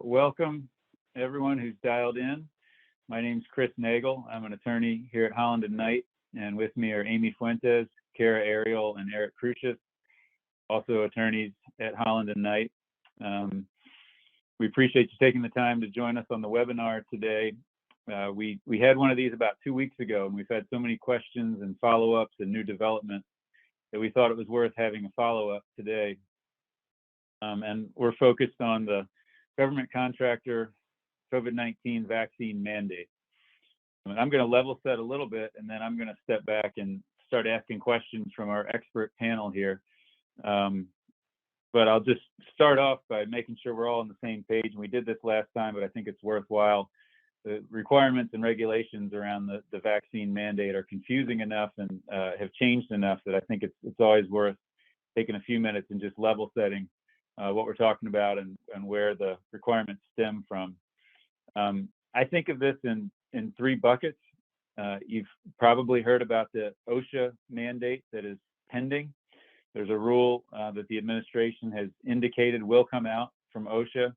Welcome everyone who's dialed in. My name's Chris Nagel. I'm an attorney here at Holland and Knight, and with me are Amy Fuentes, Kara Ariel, and Eric Crucius, also attorneys at Holland and Knight. We appreciate you taking the time to join us on the webinar today. We had one of these about 2 weeks ago, and we've had so many questions and follow-ups and new developments that we thought it was worth having a follow-up today. And we're focused on the government contractor COVID-19 vaccine mandate. And I'm going to level set a little bit, and then I'm going to step back and start asking questions from our expert panel here. But I'll just start off by making sure we're all on the same page. And we did this last time, but I think it's worthwhile. The requirements and regulations around the vaccine mandate are confusing enough and have changed enough that I think it's always worth taking a few minutes and just level setting what we're talking about and where the requirements stem from. I think of this in three buckets. You've probably heard about the OSHA mandate that is pending. There's a rule that the administration has indicated will come out from OSHA,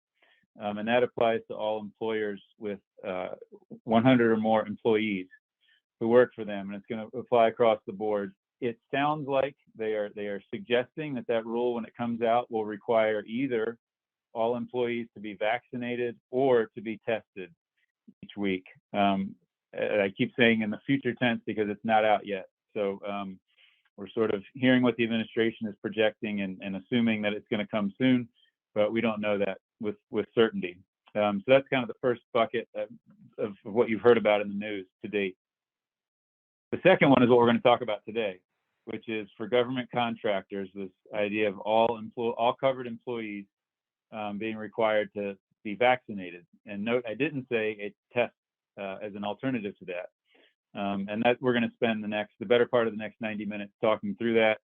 and that applies to all employers with 100 or more employees who work for them, and it's going to apply across the board. It sounds like they are suggesting that rule, when it comes out, will require either all employees to be vaccinated or to be tested each week. I keep saying in the future tense because it's not out yet. So we're sort of hearing what the administration is projecting and assuming that it's going to come soon, but we don't know that with certainty. So that's kind of the first bucket of what you've heard about in the news to date. The second one is what we're going to talk about today, which is for government contractors, this idea of all covered employees being required to be vaccinated. And note, I didn't say a test as an alternative to that. And that we're going to spend the better part of the next 90 minutes talking through that,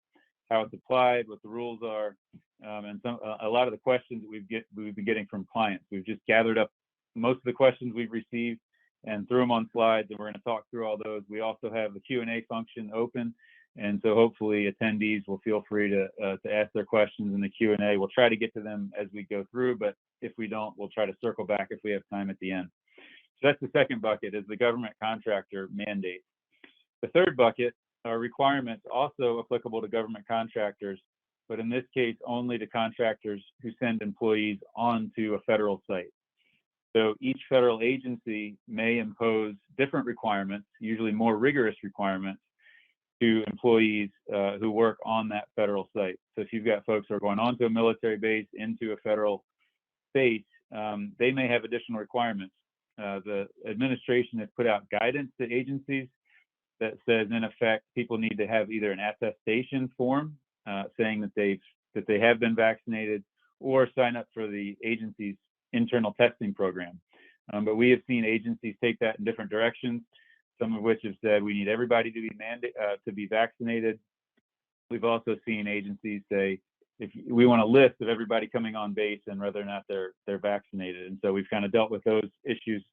how it's applied, what the rules are, and a lot of the questions that we've been getting from clients. We've just gathered up most of the questions we've received and threw them on slides, and we're going to talk through all those. We also have the Q&A function open, and so hopefully attendees will feel free to ask their questions in the Q&A. We'll try to get to them as we go through, but if we don't, we'll try to circle back if we have time at the end. So that's the second bucket, is the government contractor mandate. The third bucket are requirements also applicable to government contractors, but in this case, only to contractors who send employees onto a federal site. So each federal agency may impose different requirements, usually more rigorous requirements, to employees who work on that federal site. So if you've got folks who are going onto a military base, into a federal base, they may have additional requirements. The administration has put out guidance to agencies that says, in effect, people need to have either an attestation form saying that they have been vaccinated, or sign up for the agency's internal testing program. But we have seen agencies take that in different directions, some of which have said we need everybody to be vaccinated. We've also seen agencies say, if we want a list of everybody coming on base and whether or not they're vaccinated. And so we've kind of dealt with those issues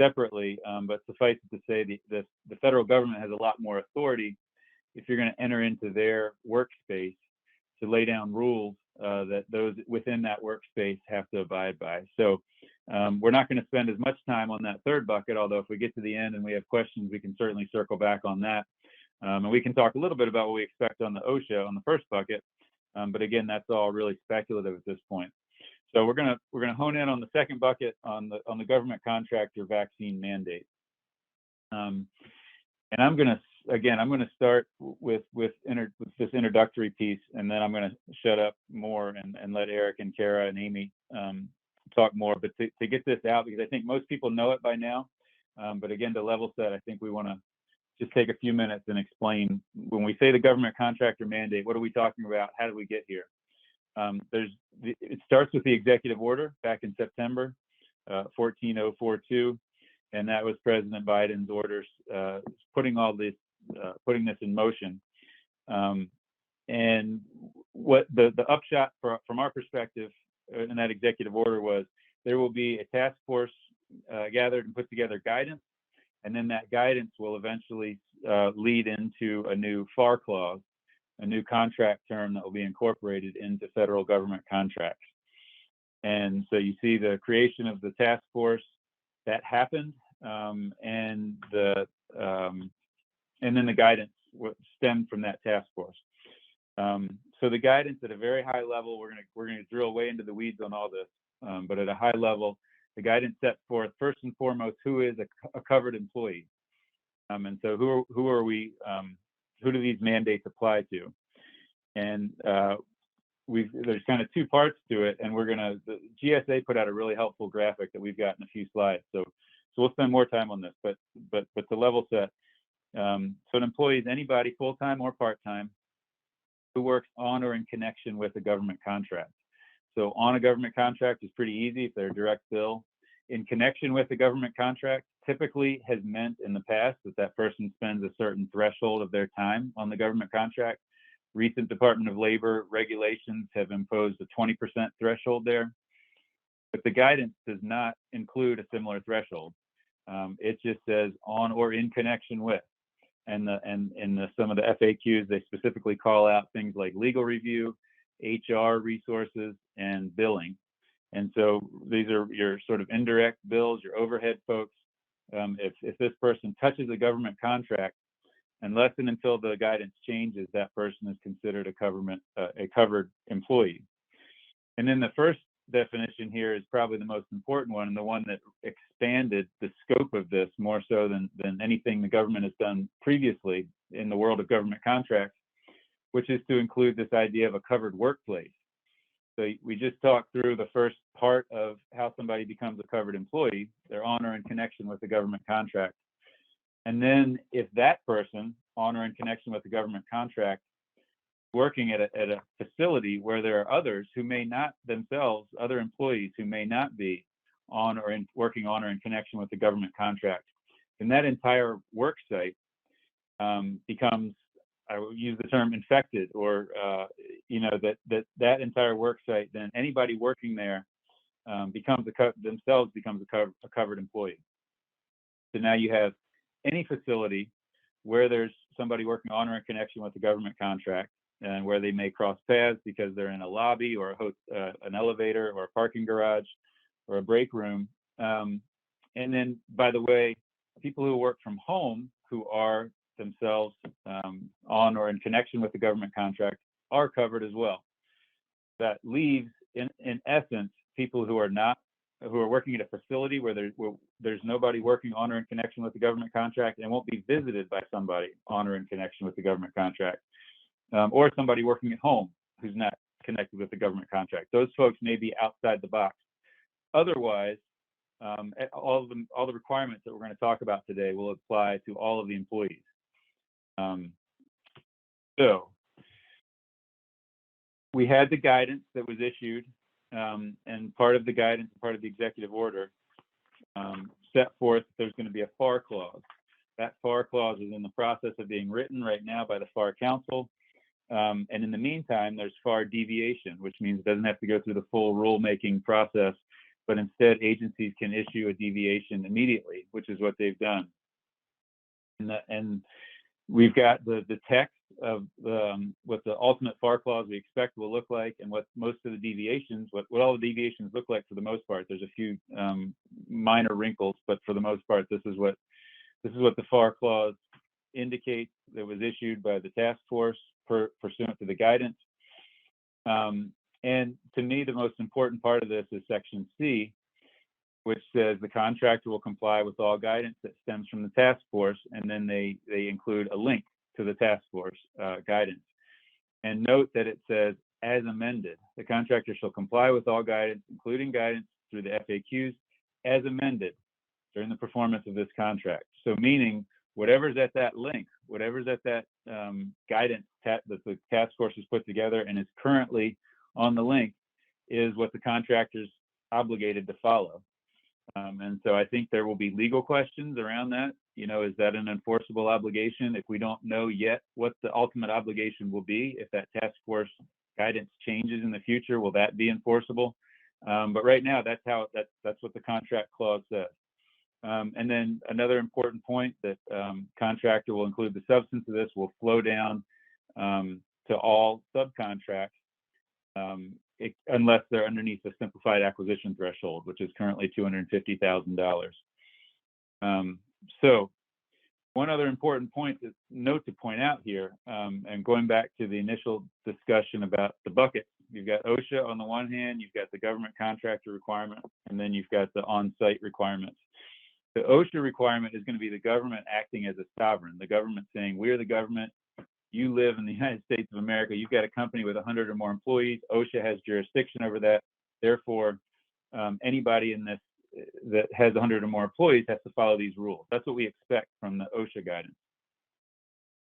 separately, but suffice it to say the federal government has a lot more authority if you're going to enter into their workspace to lay down rules that those within that workspace have to abide by. So we're not going to spend as much time on that third bucket, although if we get to the end and we have questions, we can certainly circle back on that. And we can talk a little bit about what we expect on the OSHA on the first bucket. But again, that's all really speculative at this point. So we're gonna hone in on the second bucket on the government contractor vaccine mandate. And I'm gonna start with this introductory piece, and then I'm gonna shut up more and let Eric and Kara and Amy talk more. But to get this out, because I think most people know it by now, but again, to level set, I think we want to just take a few minutes and explain, when we say the government contractor mandate, what are we talking about? How did we get here? It starts with the executive order back in September, 14042, and that was President Biden's orders putting this in motion. And what the upshot from our perspective in that executive order was, there will be a task force gathered and put together guidance, and then that guidance will eventually lead into a new FAR clause, a new contract term that will be incorporated into federal government contracts. And so you see the creation of the task force that happened, and then the guidance stemmed from that task force. So the guidance at a very high level, we're gonna drill way into the weeds on all this, but at a high level, the guidance set forth first and foremost who is a covered employee, and so who do these mandates apply to? And there's kind of two parts to it, and the GSA put out a really helpful graphic that we've got in a few slides. So we'll spend more time on this, but to level set, so an employee is anybody full-time or part-time who works on or in connection with a government contract. So on a government contract is pretty easy if they're a direct bill. In connection with a government contract typically has meant in the past that person spends a certain threshold of their time on the government contract. Recent Department of Labor regulations have imposed a 20% threshold there, but the guidance does not include a similar threshold. It just says on or in connection with. And some of the FAQs, they specifically call out things like legal review, HR resources, and billing. And so these are your sort of indirect bills, your overhead folks. If this person touches a government contract, unless and until the guidance changes, that person is considered a covered employee. And then the first definition here is probably the most important one, and the one that expanded the scope of this more so than anything the government has done previously in the world of government contracts, which is to include this idea of a covered workplace. So we just talked through the first part of how somebody becomes a covered employee. They're on or in connection with the government contract. And then if that person, on or in connection with the government contract, working at a facility where there are others who may not themselves, other employees who may not be working on or in connection with the government contract, then that entire work site becomes, I will use the term infected, or that entire work site, then anybody working there becomes a covered employee. So now you have any facility where there's somebody working on or in connection with the government contract, and where they may cross paths because they're in a lobby or an elevator or a parking garage or a break room. And then, by the way, people who work from home who are themselves on or in connection with the government contract are covered as well. That leaves, in essence, people who are working at a facility where there's nobody working on or in connection with the government contract and won't be visited by somebody on or in connection with the government contract. Or somebody working at home who's not connected with the government contract. Those folks may be outside the box. Otherwise, all the requirements that we're going to talk about today will apply to all of the employees. So we had the guidance that was issued, and part of the guidance, part of the executive order, set forth that there's going to be a FAR clause. That FAR clause is in the process of being written right now by the FAR Council. And in the meantime, there's FAR deviation, which means it doesn't have to go through the full rulemaking process, but instead agencies can issue a deviation immediately, which is what they've done. And we've got the text of what the ultimate FAR clause we expect will look like, and what most of the deviations, what all the deviations look like for the most part. There's a few minor wrinkles, but for the most part, this is what the FAR clause indicates that was issued by the task force pursuant to the guidance. And to me, the most important part of this is section C, which says the contractor will comply with all guidance that stems from the task force, and then they include a link to the task force guidance. And note that it says, as amended, the contractor shall comply with all guidance, including guidance through the FAQs, as amended during the performance of this contract. So meaning, whatever's at that link, whatever's at that guidance that the task force has put together and is currently on the link, is what the contractor's obligated to follow. And so I think there will be legal questions around that. Is that an enforceable obligation? If we don't know yet what the ultimate obligation will be, if that task force guidance changes in the future, will that be enforceable? But right now, that's what the contract clause says. And then another important point that contractor will include the substance of this will flow down to all subcontracts unless they're underneath the simplified acquisition threshold, which is currently $250,000. So one other important note to point out here, and going back to the initial discussion about the buckets, you've got OSHA on the one hand, you've got the government contractor requirement, and then you've got the on-site requirements. The OSHA requirement is going to be the government acting as a sovereign, the government saying, we're the government, you live in the United States of America, you've got a company with 100 or more employees, OSHA has jurisdiction over that, therefore, anybody in this that has 100 or more employees has to follow these rules. That's what we expect from the OSHA guidance.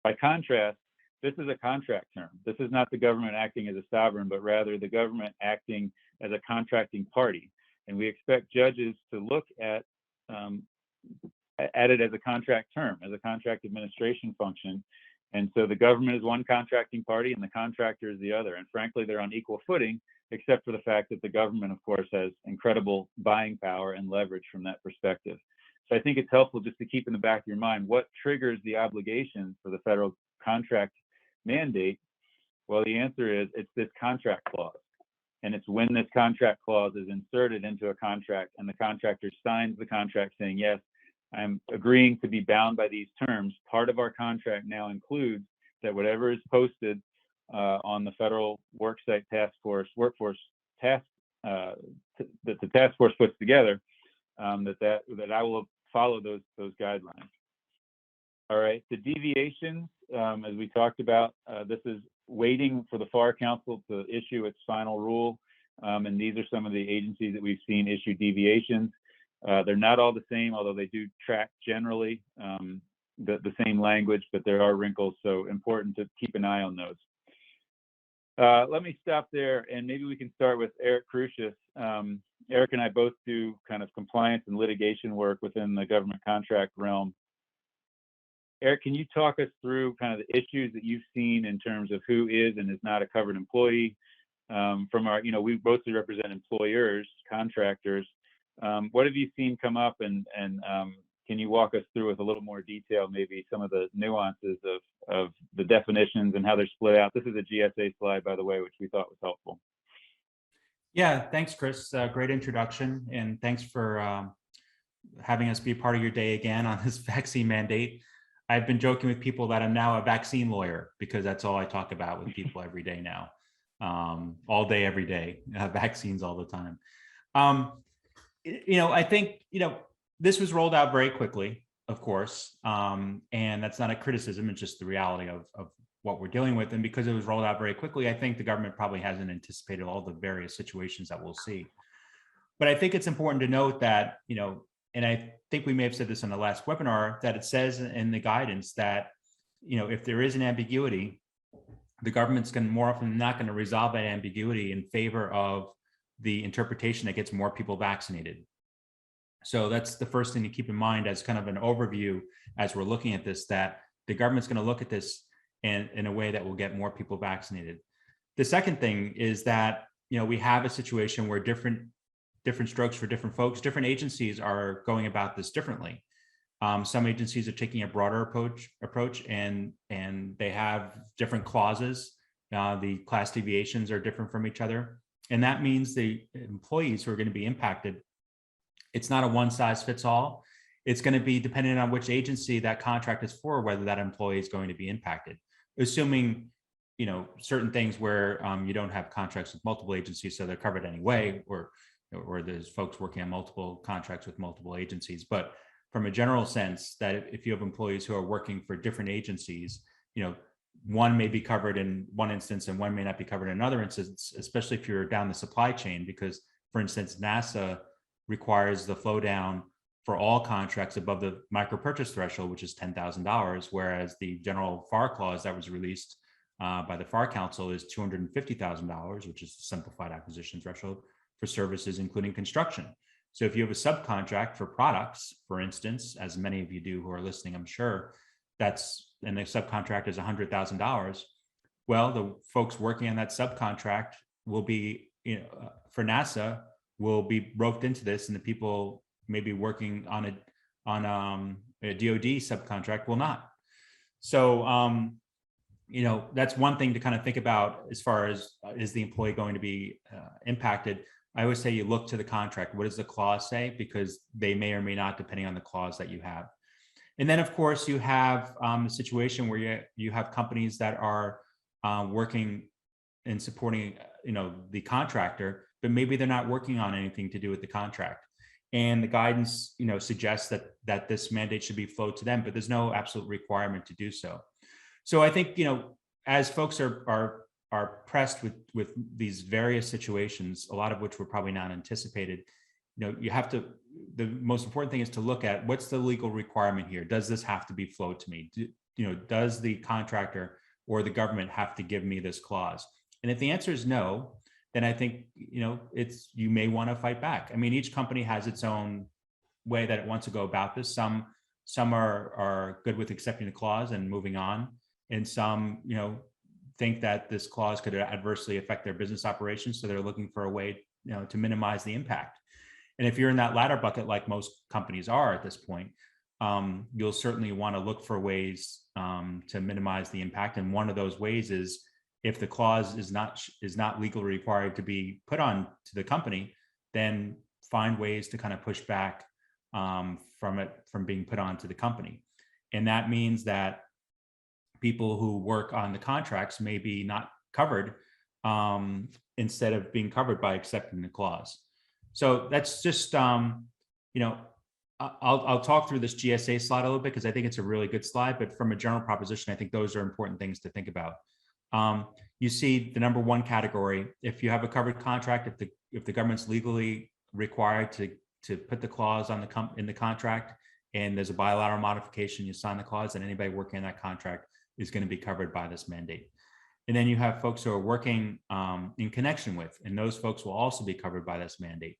By contrast, this is a contract term. This is not the government acting as a sovereign, but rather the government acting as a contracting party. And we expect judges to look at it as a contract term, as a contract administration function. And so the government is one contracting party and the contractor is the other. And frankly, they're on equal footing, except for the fact that the government, of course, has incredible buying power and leverage from that perspective. So I think it's helpful just to keep in the back of your mind, what triggers the obligations for the federal contract mandate? Well, the answer is it's this contract clause. And it's when this contract clause is inserted into a contract and the contractor signs the contract saying, yes, I'm agreeing to be bound by these terms. Part of our contract now includes that whatever is posted on the federal worksite workforce task that the task force puts together, that I will follow those guidelines. All right, the deviations, as we talked about, this is waiting for the FAR Council to issue its final rule, and these are some of the agencies that we've seen issue deviations. They're not all the same, although they do track generally the same language, but there are wrinkles, so important to keep an eye on those. Let me stop there, and maybe we can start with Eric Crucius. Eric and I both do kind of compliance and litigation work within the government contract realm. Eric, can you talk us through kind of the issues that you've seen in terms of who is and is not a covered employee? From our, we mostly represent employers, contractors. What have you seen come up, and can you walk us through with a little more detail, maybe some of the nuances of the definitions and how they're split out? This is a GSA slide, by the way, which we thought was helpful. Yeah, thanks, Chris. Great introduction, and thanks for having us be a part of your day again on this vaccine mandate. I've been joking with people that I'm now a vaccine lawyer because that's all I talk about with people every day now, all day, every day, vaccines all the time. I think, this was rolled out very quickly, of course, and that's not a criticism, it's just the reality of what we're dealing with. And because it was rolled out very quickly, I think the government probably hasn't anticipated all the various situations that we'll see. But I think it's important to note that, and I think we may have said this in the last webinar, that it says in the guidance that, if there is an ambiguity, the government's more often than not going to resolve that ambiguity in favor of the interpretation that gets more people vaccinated. So that's the first thing to keep in mind as kind of an overview as we're looking at this, that the government's going to look at this in a way that will get more people vaccinated. The second thing is that, we have a situation where different strokes for different folks, different agencies are going about this differently. Some agencies are taking a broader approach and they have different clauses. The class deviations are different from each other. And that means the employees who are going to be impacted, it's not a one size fits all. It's going to be dependent on which agency that contract is for, whether that employee is going to be impacted. Assuming, certain things where you don't have contracts with multiple agencies, so they're covered anyway, or there's folks working on multiple contracts with multiple agencies. But from a general sense, that if you have employees who are working for different agencies, one may be covered in one instance and one may not be covered in another instance, especially if you're down the supply chain, because, for instance, NASA requires the flow down for all contracts above the micro purchase threshold, which is $10,000, whereas the general FAR clause that was released by the FAR Council is $250,000, which is the simplified acquisition threshold for services, including construction. So if you have a subcontract for products, for instance, as many of you do who are listening, I'm sure, and the subcontract is $100,000. Well, the folks working on that subcontract will be, for NASA, will be roped into this, and the people maybe working on a DoD subcontract will not. So that's one thing to kind of think about as far as is the employee going to be impacted. I always say you look to the contract. What does the clause say? Because they may or may not, depending on the clause that you have. And then, of course, you have a situation where you have companies that are working and supporting, the contractor, but maybe they're not working on anything to do with the contract. And the guidance, suggests that this mandate should be flowed to them, but there's no absolute requirement to do so. So I think, as folks are pressed with these various situations, a lot of which were probably not anticipated, you have to, the most important thing is to look at what's the legal requirement here. Does this have to be flowed to me? Does the contractor or the government have to give me this clause? And if the answer is no, then I think, you may want to fight back. I mean, each company has its own way that it wants to go about this. Some are good with accepting the clause and moving on. And some, think that this clause could adversely affect their business operations. So they're looking for a way, to minimize the impact. And if you're in that latter bucket, like most companies are at this point, you'll certainly want to look for ways to minimize the impact. And one of those ways is if the clause is not legally required to be put on to the company, then find ways to kind of push back from being put on to the company. And that means that people who work on the contracts may be not covered instead of being covered by accepting the clause. So that's just, I'll talk through this GSA slide a little bit because I think it's a really good slide, but from a general proposition, I think those are important things to think about. You see the number one category, if you have a covered contract, if the government's legally required to put the clause on in the contract and there's a bilateral modification, you sign the clause, and anybody working on that contract is going to be covered by this mandate. And then you have folks who are working in connection with, and those folks will also be covered by this mandate.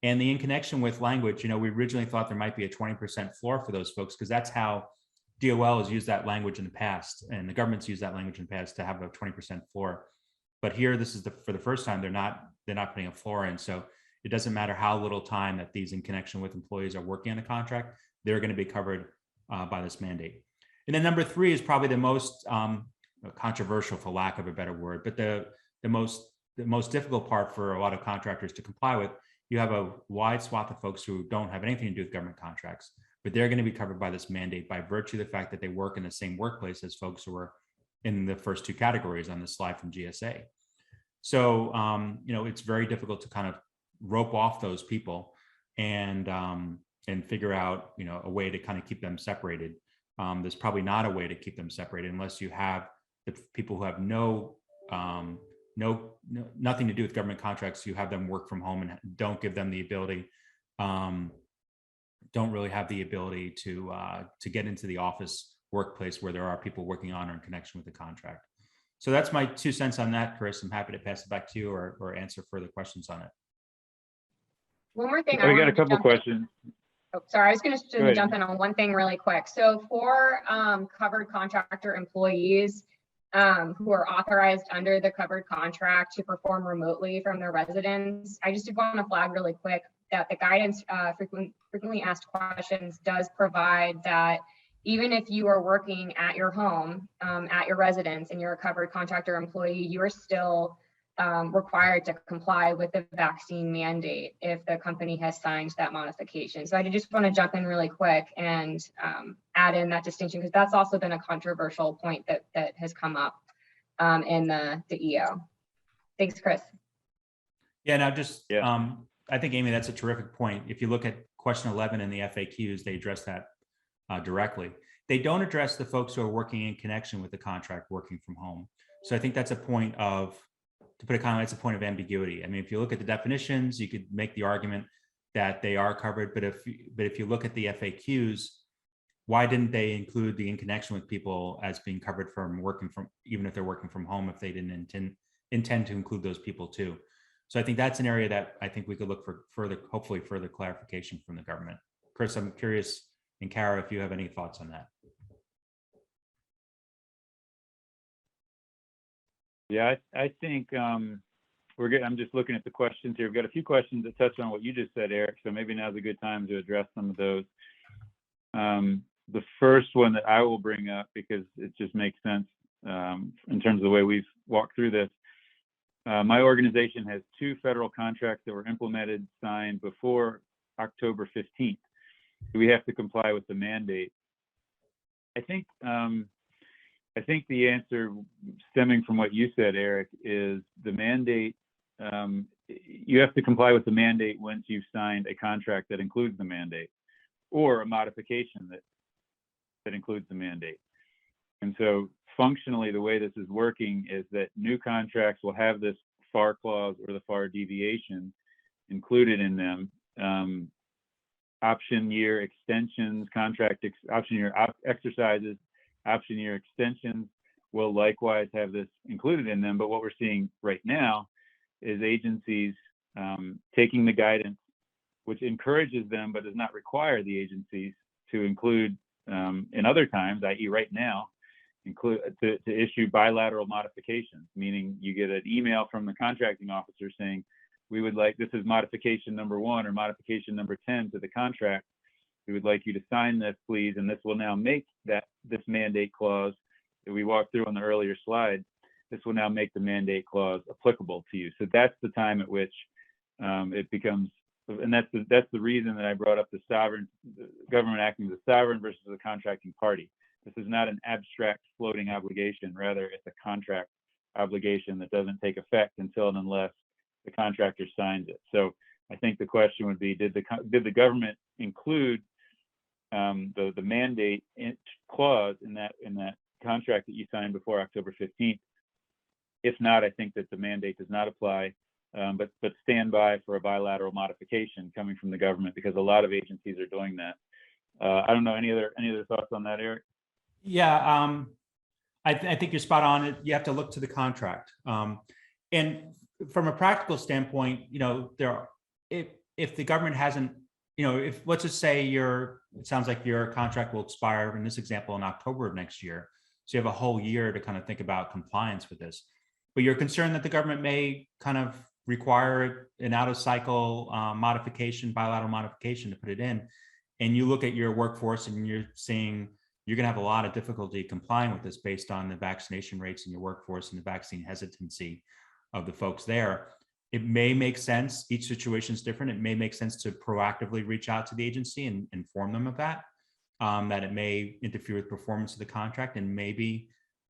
And the in connection with language, we originally thought there might be a 20% floor for those folks because that's how DOL has used that language in the past, and the government's used that language in the past to have a 20% floor. But here, this is for the first time, they're not putting a floor in. So it doesn't matter how little time that these in connection with employees are working on a contract, they're going to be covered by this mandate. And then number three is probably the most controversial, for lack of a better word, but the most difficult part for a lot of contractors to comply with. You have a wide swath of folks who don't have anything to do with government contracts, but they're going to be covered by this mandate by virtue of the fact that they work in the same workplace as folks who are in the first two categories on this slide from GSA. So, it's very difficult to kind of rope off those people and figure out, a way to kind of keep them separated. There's probably not a way to keep them separated unless you have the people who have nothing to do with government contracts. You have them work from home and don't give them the ability, don't really have the ability to get into the office workplace where there are people working on or in connection with the contract. So that's my 2 cents on that, Chris. I'm happy to pass it back to you or answer further questions on it. One more thing. We got a couple questions. Oh, sorry, I was going to jump in on one thing really quick. So for covered contractor employees who are authorized under the covered contract to perform remotely from their residence, I just want to flag really quick that the guidance frequently asked questions does provide that even if you are working at your home, at your residence, and you're a covered contractor employee, you are still required to comply with the vaccine mandate if the company has signed that modification. So I just want to jump in really quick and add in that distinction because that's also been a controversial point that has come up in the EO. Thanks, Chris. Yeah, now I think, Amy, that's a terrific point. If you look at question 11 in the FAQs, they address that directly. They don't address the folks who are working in connection with the contract working from home. So I think that's a point of, to put it kind of, it's a point of ambiguity. I mean, if you look at the definitions, you could make the argument that they are covered, but if you look at the FAQs, why didn't they include the in connection with people as being covered from working from, even if they're working from home, if they didn't intend to include those people too? So I think that's an area that I think we could look for hopefully further clarification from the government. Chris, I'm curious, and Kara, if you have any thoughts on that. Yeah, I think we're good. I'm just looking at the questions here. We've got a few questions that touch on what you just said, Eric. So maybe now's a good time to address some of those. The first one that I will bring up because it just makes sense in terms of the way we've walked through this. My organization has 2 federal contracts that were implemented, signed before October 15th. We have to comply with the mandate. I think the answer, stemming from what you said, Eric, is the mandate. You have to comply with the mandate once you've signed a contract that includes the mandate, or a modification that includes the mandate. And so functionally, the way this is working is that new contracts will have this FAR clause or the FAR deviation included in them. Option year extensions, option year exercises, option year extensions will likewise have this included in them. But what we're seeing right now is agencies taking the guidance, which encourages them but does not require the agencies to include in other times, i.e. right now, to issue bilateral modifications, meaning you get an email from the contracting officer saying, we would like, this is modification number 1 or modification number 10 to the contract. We would like you to sign this, please, and this will now make this mandate clause that we walked through on the earlier slide. This will now make the mandate clause applicable to you. So that's the time at which it becomes, and that's the reason that I brought up the government acting as a sovereign versus a contracting party. This is not an abstract floating obligation. Rather, it's a contract obligation that doesn't take effect until and unless the contractor signs it. So I think the question would be, did the government include the mandate clause in that contract that you signed before October 15th? If not, I think that the mandate does not apply, but stand by for a bilateral modification coming from the government, because a lot of agencies are doing that. I don't know, any other thoughts on that, Eric? Yeah, I think you're spot on. You have to look to the contract. And from a practical standpoint, if the government hasn't, if let's just say it sounds like your contract will expire in this example in October of next year. So you have a whole year to kind of think about compliance with this, but you're concerned that the government may kind of require an out of cycle bilateral modification to put it in. And you look at your workforce and you're seeing you're going to have a lot of difficulty complying with this based on the vaccination rates in your workforce and the vaccine hesitancy of the folks there. It may make sense. Each situation is different. It may make sense to proactively reach out to the agency and inform them of that it may interfere with performance of the contract, and maybe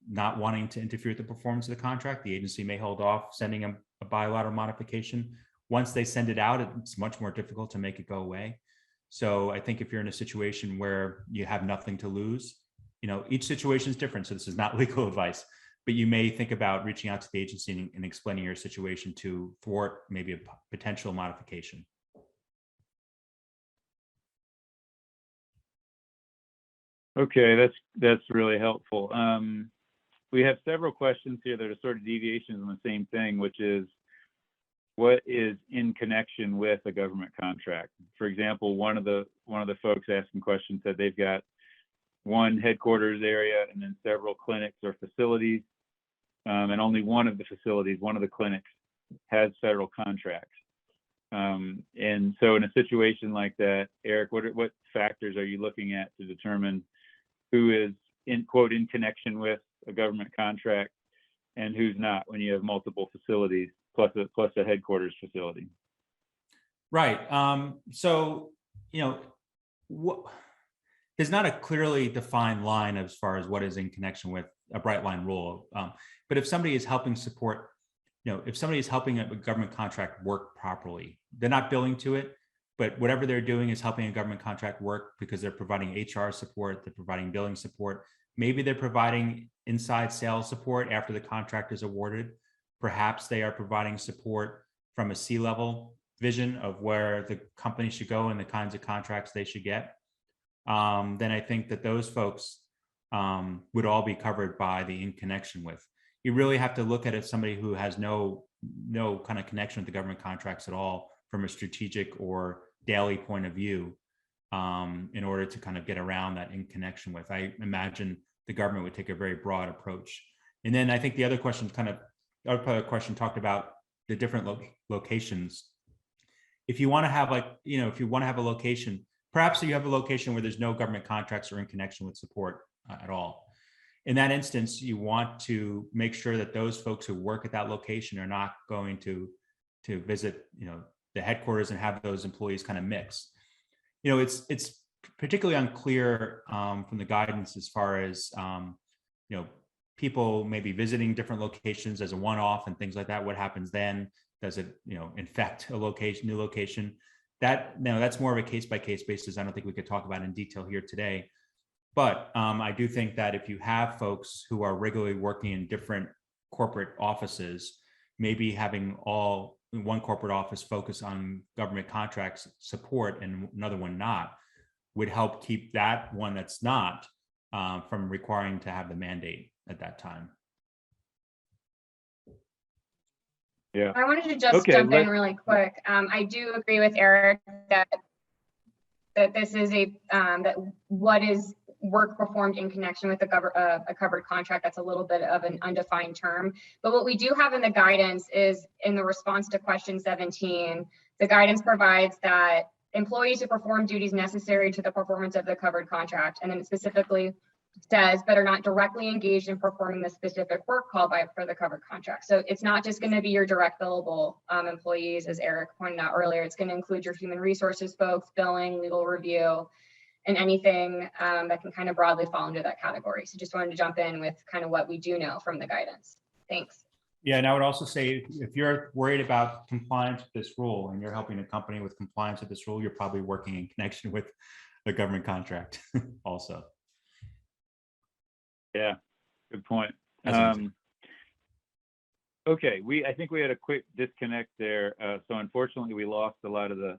not wanting to interfere with the performance of the contract, the agency may hold off sending a bilateral modification. Once they send it out, it's much more difficult to make it go away. So I think if you're in a situation where you have nothing to lose, each situation is different. So this is not legal advice, but you may think about reaching out to the agency and explaining your situation to thwart maybe a potential modification. Okay, that's really helpful. We have several questions here that are sort of deviations on the same thing, which is, what is in connection with a government contract? For example, one of the folks asking questions said they've got one headquarters area and then several clinics or facilities, and only one of the facilities, one of the clinics, has federal contracts. And so in a situation like that, Eric, what factors are you looking at to determine who is in connection with a government contract and who's not, when you have multiple facilities plus a headquarters facility? Right. So, there's not a clearly defined line as far as what is in connection with a bright line rule. But if somebody is helping support, if somebody is helping a government contract work properly, they're not billing to it, but whatever they're doing is helping a government contract work because they're providing HR support, they're providing billing support. Maybe they're providing inside sales support after the contract is awarded. Perhaps they are providing support from a C-level vision of where the company should go and the kinds of contracts they should get. Then I think that those folks would all be covered by the in connection with. You really have to look at it as somebody who has no kind of connection with the government contracts at all from a strategic or daily point of view in order to kind of get around that in connection with. I imagine the government would take a very broad approach. And then I think the other question talked about the different locations. If you want to have a location, perhaps you have a location where there's no government contracts or in connection with support at all. in that instance, you want to make sure that those folks who work at that location are not going to visit, the headquarters and have those employees kind of mix. It's particularly unclear from the guidance as far as people maybe visiting different locations as a one-off and things like that. What happens then? Does it infect a new location? That's more of a case-by-case basis. I don't think we could talk about in detail here today. But I do think that if you have folks who are regularly working in different corporate offices, maybe having all one corporate office focus on government contracts support and another one not, would help keep that one that's not from requiring to have the mandate at that time. Yeah. I wanted to just jump in really quick. I do agree with Eric that this is that what is work performed in connection with a covered contract, that's a little bit of an undefined term. But what we do have in the guidance is, in the response to question 17, the guidance provides that employees who perform duties necessary to the performance of the covered contract, and then it specifically says, but are not directly engaged in performing the specific work called for the covered contract. So it's not just going to be your direct billable employees, as Eric pointed out earlier. It's going to include your human resources folks, billing, legal review, and anything that can kind of broadly fall into that category. So just wanted to jump in with kind of what we do know from the guidance. Thanks. Yeah, and I would also say, if you're worried about compliance with this rule and you're helping a company with compliance with this rule, you're probably working in connection with a government contract also. Yeah, good point. Okay, I think we had a quick disconnect there. So unfortunately, we lost a lot of the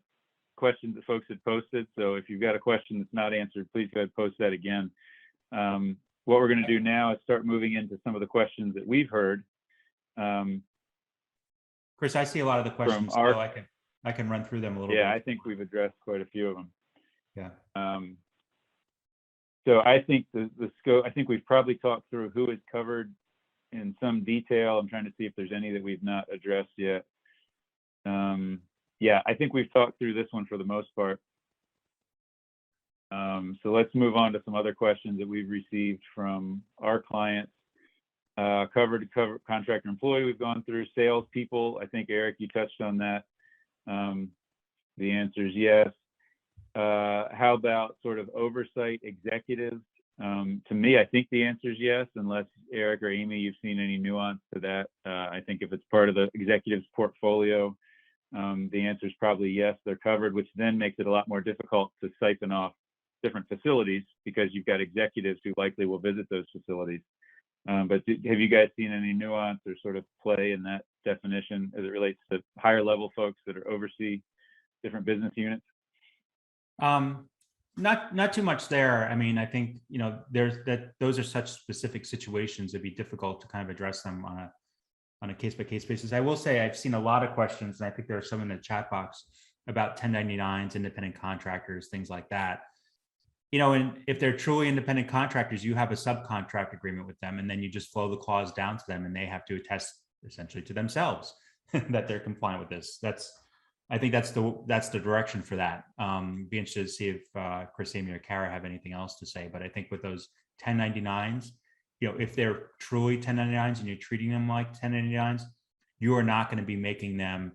questions that folks had posted. So if you've got a question that's not answered, please go ahead and post that again. What we're going to do now is start moving into some of the questions that we've heard. Chris, I see a lot of the questions, so I can run through them a little bit. Yeah, I think we've addressed quite a few of them. Yeah. So I think the scope, I think we've probably talked through who is covered in some detail. I'm trying to see if there's any that we've not addressed yet. Yeah, I think we've talked through this one for the most part. So let's move on to some other questions that we've received from our clients. Covered contractor employee, we've gone through. Salespeople, I think, Eric, you touched on that. The answer is yes. How about sort of oversight executives? To me, I think the answer is yes, unless Eric or Amy, you've seen any nuance to that. I think if it's part of the executive's portfolio, the answer is probably yes, they're covered, which then makes it a lot more difficult to siphon off different facilities because you've got executives who likely will visit those facilities. But have you guys seen any nuance or sort of play in that definition as it relates to higher level folks that are oversee different business units? Not too much there. I mean, I think, those are such specific situations, it'd be difficult to kind of address them on a case-by-case basis. I will say I've seen a lot of questions, and I think there are some in the chat box about 1099s, independent contractors, things like that. And if they're truly independent contractors, you have a subcontract agreement with them, and then you just flow the clause down to them, and they have to attest essentially to themselves that they're compliant with this. I think that's the direction for that. Be interested to see if Chris, Amy, or Kara have anything else to say. But I think with those 1099s, if they're truly 1099s and you're treating them like 1099s, you are not going to be making them,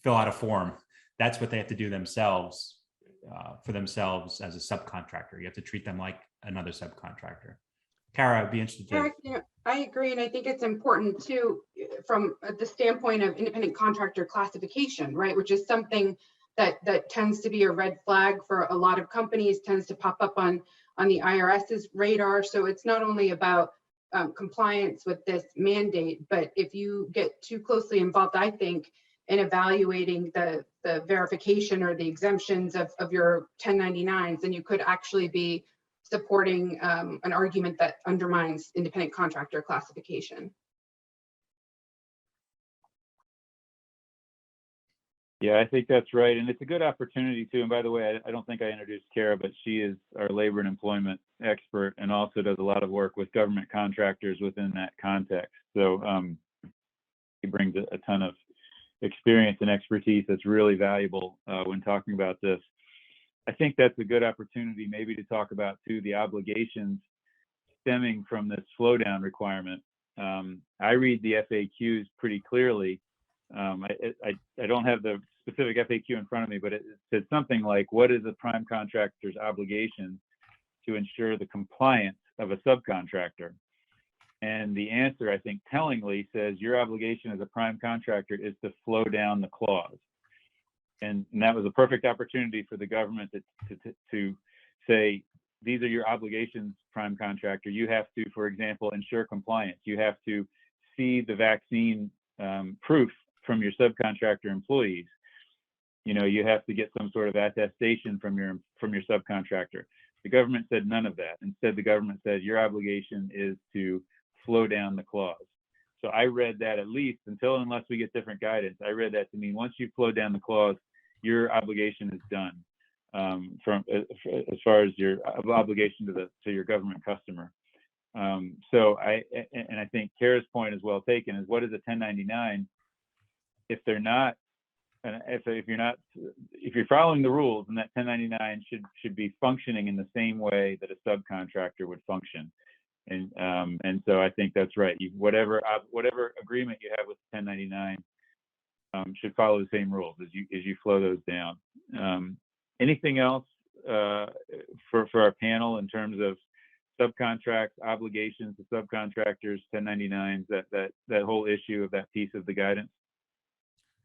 fill out a form. That's what they have to do themselves for themselves as a subcontractor. You have to treat them like another subcontractor. Kara, I'd be interested to. Eric, I agree, and I think it's important too, from the standpoint of independent contractor classification, right? Which is something that tends to be a red flag for a lot of companies, tends to pop up on the IRS's radar. So it's not only about compliance with this mandate, but if you get too closely involved, I think, in evaluating the verification or the exemptions of your 1099s, then you could actually be supporting an argument that undermines independent contractor classification. Yeah, I think that's right. And it's a good opportunity too. And by the way, I don't think I introduced Kara, but she is our labor and employment expert and also does a lot of work with government contractors within that context. So he brings a ton of experience and expertise that's really valuable when talking about this. I think that's a good opportunity maybe to talk about too the obligations stemming from this flow down requirement. I read the FAQs pretty clearly. I don't have the specific FAQ in front of me, but it said something like, what is a prime contractor's obligation to ensure the compliance of a subcontractor? And the answer, I think, tellingly says your obligation as a prime contractor is to flow down the clause. And that was a perfect opportunity for the government to say, these are your obligations, prime contractor. You have to, for example, ensure compliance. You have to see the vaccine proof from your subcontractor employees. You know, you have to get some sort of attestation from your subcontractor. The government said none of that. Instead, the government said your obligation is to flow down the clause. So I read that, at least unless we get different guidance, I read that to mean once you flow down the clause, your obligation is done, as far as your obligation to your government customer. So I think Kara's point is well taken. Is what is a 1099 if they're not, if you're following the rules, then that 1099 should be functioning in the same way that a subcontractor would function. And so I think that's right. Whatever agreement you have with 1099 should follow the same rules as you flow those down. Anything else for our panel in terms of subcontracts, obligations to subcontractors, 1099s, that whole issue of that piece of the guidance?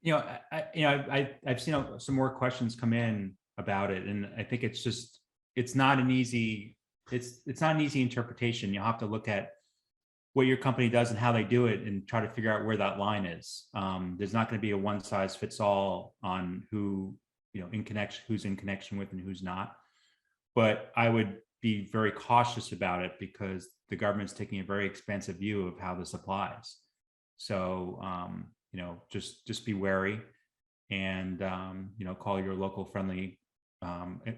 I've seen some more questions come in about it, and I think it's not an easy interpretation. You'll have to look at what your company does and how they do it and try to figure out where that line is. There's not going to be a one size fits all on who's in connection with and who's not. But I would be very cautious about it because the government's taking a very expansive view of how this applies. So, just be wary and, call your local friendly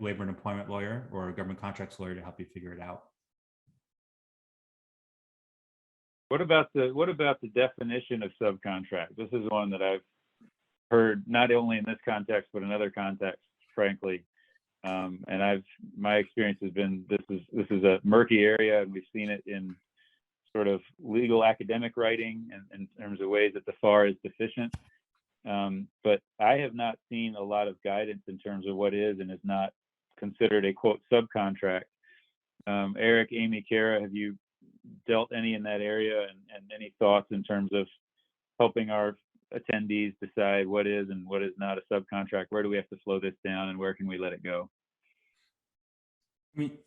labor and employment lawyer or a government contracts lawyer to help you figure it out. What about the definition of subcontract? This is one that I've heard not only in this context but in other contexts, frankly. And my experience has been this is a murky area, and we've seen it in sort of legal academic writing and in terms of ways that the FAR is deficient. But I have not seen a lot of guidance in terms of what is and is not considered a quote subcontract. Eric, Amy, Kara, have you dealt any in that area, and any thoughts in terms of helping our attendees decide what is and what is not a subcontract? Where do we have to slow this down, and where can we let it go? I mean,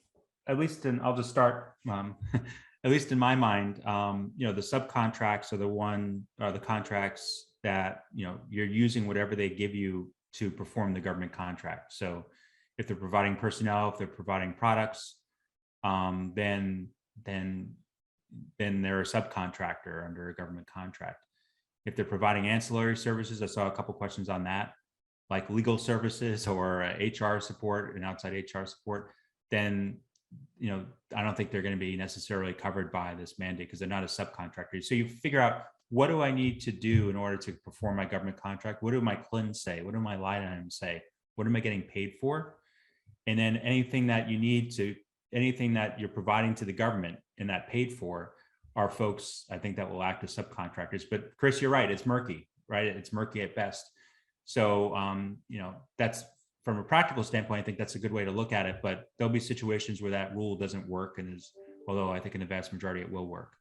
I'll just start. At least in my mind, the subcontracts are the contracts that you're using whatever they give you to perform the government contract. So if they're providing personnel, if they're providing products, then they're a subcontractor under a government contract. If they're providing ancillary services, I saw a couple questions on that, like legal services or HR support and outside HR support, then I don't think they're going to be necessarily covered by this mandate because they're not a subcontractor. So you figure out, what do I need to do in order to perform my government contract? What do my CLINs say? What do my line items say? What am I getting paid for? And then anything that you're providing to the government and that paid for are folks, I think, that will act as subcontractors. But Chris, you're right. It's murky, right? It's murky at best. So, that's, from a practical standpoint, I think that's a good way to look at it, but there'll be situations where that rule doesn't work, although I think in the vast majority it will work.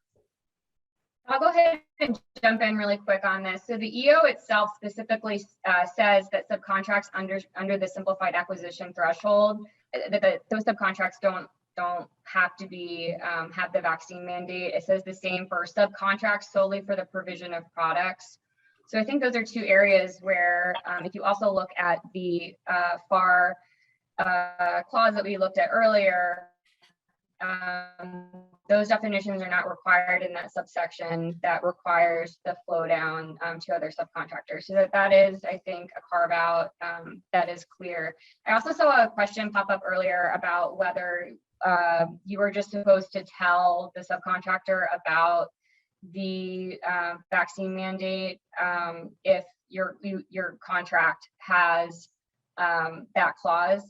I'll go ahead and jump in really quick on this. So the EO itself specifically says that subcontracts under the simplified acquisition threshold, that those subcontracts don't have to be have the vaccine mandate. It says the same for subcontracts solely for the provision of products. So I think those are two areas where, if you also look at the FAR clause that we looked at earlier, those definitions are not required in that subsection that requires the flow down to other subcontractors. So that is, I think, a carve out that is clear. I also saw a question pop up earlier about whether you were just supposed to tell the subcontractor about the vaccine mandate if your contract has that clause.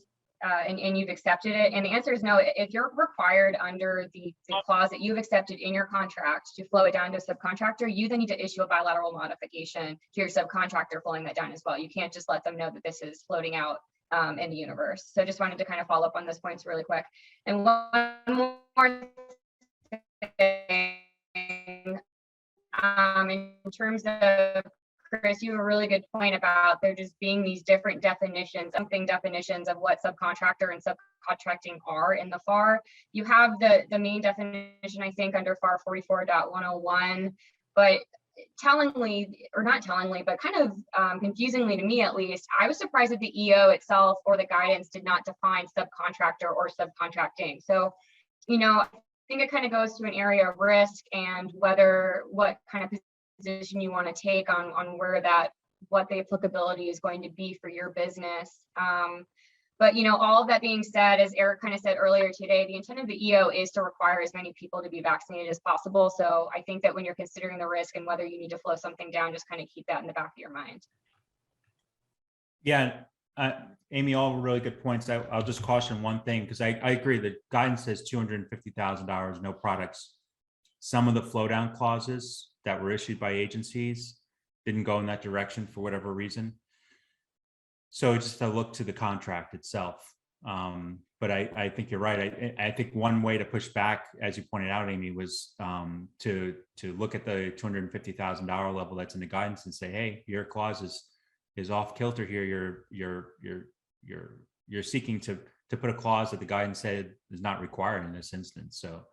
and you've accepted it? And the answer is no. If you're required under the clause that you've accepted in your contract to flow it down to a subcontractor, you then need to issue a bilateral modification to your subcontractor flowing that down as well. You can't just let them know that this is floating out in the universe. So just wanted to kind of follow up on those points really quick. And one more thing, in terms of, Chris, you have a really good point about there just being these different definitions, definitions of what subcontractor and subcontracting are in the FAR. You have the main definition, I think, under FAR 44.101, but tellingly, or not tellingly, but kind of confusingly to me at least, I was surprised that the EO itself or the guidance did not define subcontractor or subcontracting. So, you know, I think it kind of goes to an area of risk and what kind of position you want to take on where what the applicability is going to be for your business. But you know, all of that being said, as Eric kind of said earlier today, the intent of the EO is to require as many people to be vaccinated as possible. So I think that when you're considering the risk and whether you need to flow something down, just kind of keep that in the back of your mind. Yeah, Amy, all really good points. I'll just caution one thing, because I agree that guidance says $250,000, no products. Some of the flow down clauses that were issued by agencies didn't go in that direction for whatever reason. So just to look to the contract itself. But I think you're right. I think one way to push back, as you pointed out, Amy, was to look at the $250,000 level that's in the guidance and say, hey, your clause is off kilter here. You're seeking to put a clause that the guidance said is not required in this instance. So,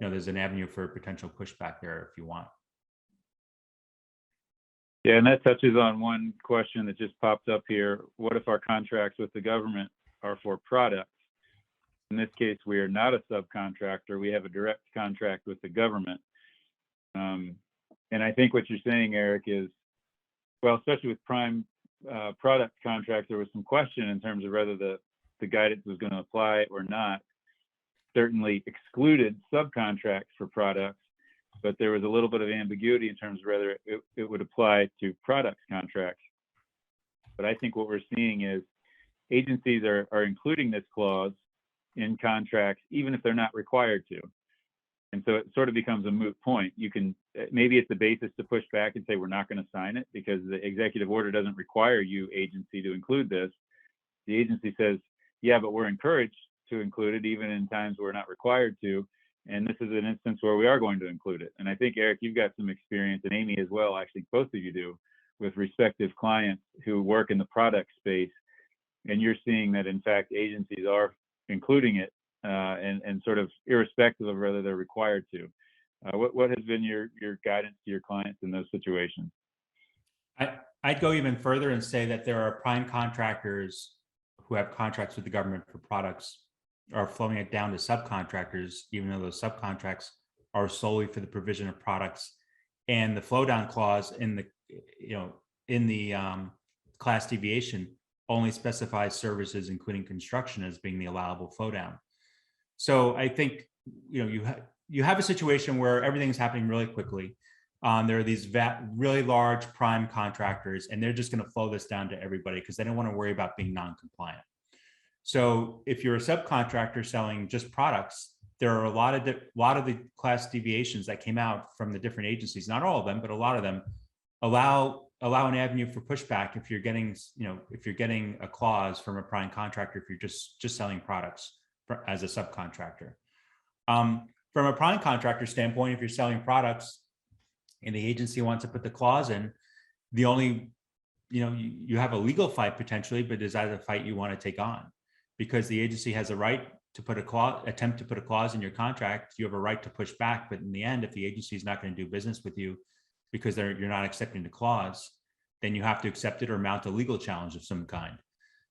you know, there's an avenue for potential pushback there if you want. Yeah, and that touches on one question that just popped up here. What if our contracts with the government are for products? In this case, we are not a subcontractor. We have a direct contract with the government. And I think what you're saying, Eric, is, well, especially with prime product contracts, there was some question in terms of whether the guidance was going to apply or not. Certainly excluded subcontracts for products, but there was a little bit of ambiguity in terms of whether it would apply to products contracts. But I think what we're seeing is agencies are including this clause in contracts, even if they're not required to. And so it sort of becomes a moot point. You can, maybe it's the basis to push back and say, we're not going to sign it because the executive order doesn't require you, agency, to include this. The agency says, yeah, but we're encouraged to include it even in times we're not required to. And this is an instance where we are going to include it. And I think, Eric, you've got some experience, and Amy as well, actually, both of you do, with respective clients who work in the product space. And you're seeing that, in fact, agencies are including it and sort of irrespective of whether they're required to. What has been your guidance to your clients in those situations? I'd go even further and say that there are prime contractors who have contracts with the government for products are flowing it down to subcontractors, even though those subcontracts are solely for the provision of products. And the flow down clause in the class deviation only specifies services, including construction, as being the allowable flow down. So I think, you know, you have a situation where everything's happening really quickly. There are these really large prime contractors, and they're just going to flow this down to everybody because they don't want to worry about being non-compliant. So if you're a subcontractor selling just products, there are a lot of the class deviations that came out from the different agencies, not all of them, but a lot of them allow an avenue for pushback if you're getting a clause from a prime contractor if you're just selling products as a subcontractor. From a prime contractor standpoint, if you're selling products and the agency wants to put the clause in, the only, you have a legal fight potentially, but is that a fight you want to take on? Because the agency has a right to attempt to put a clause in your contract. You have a right to push back, but in the end, if the agency is not going to do business with you because you're not accepting the clause, then you have to accept it or mount a legal challenge of some kind.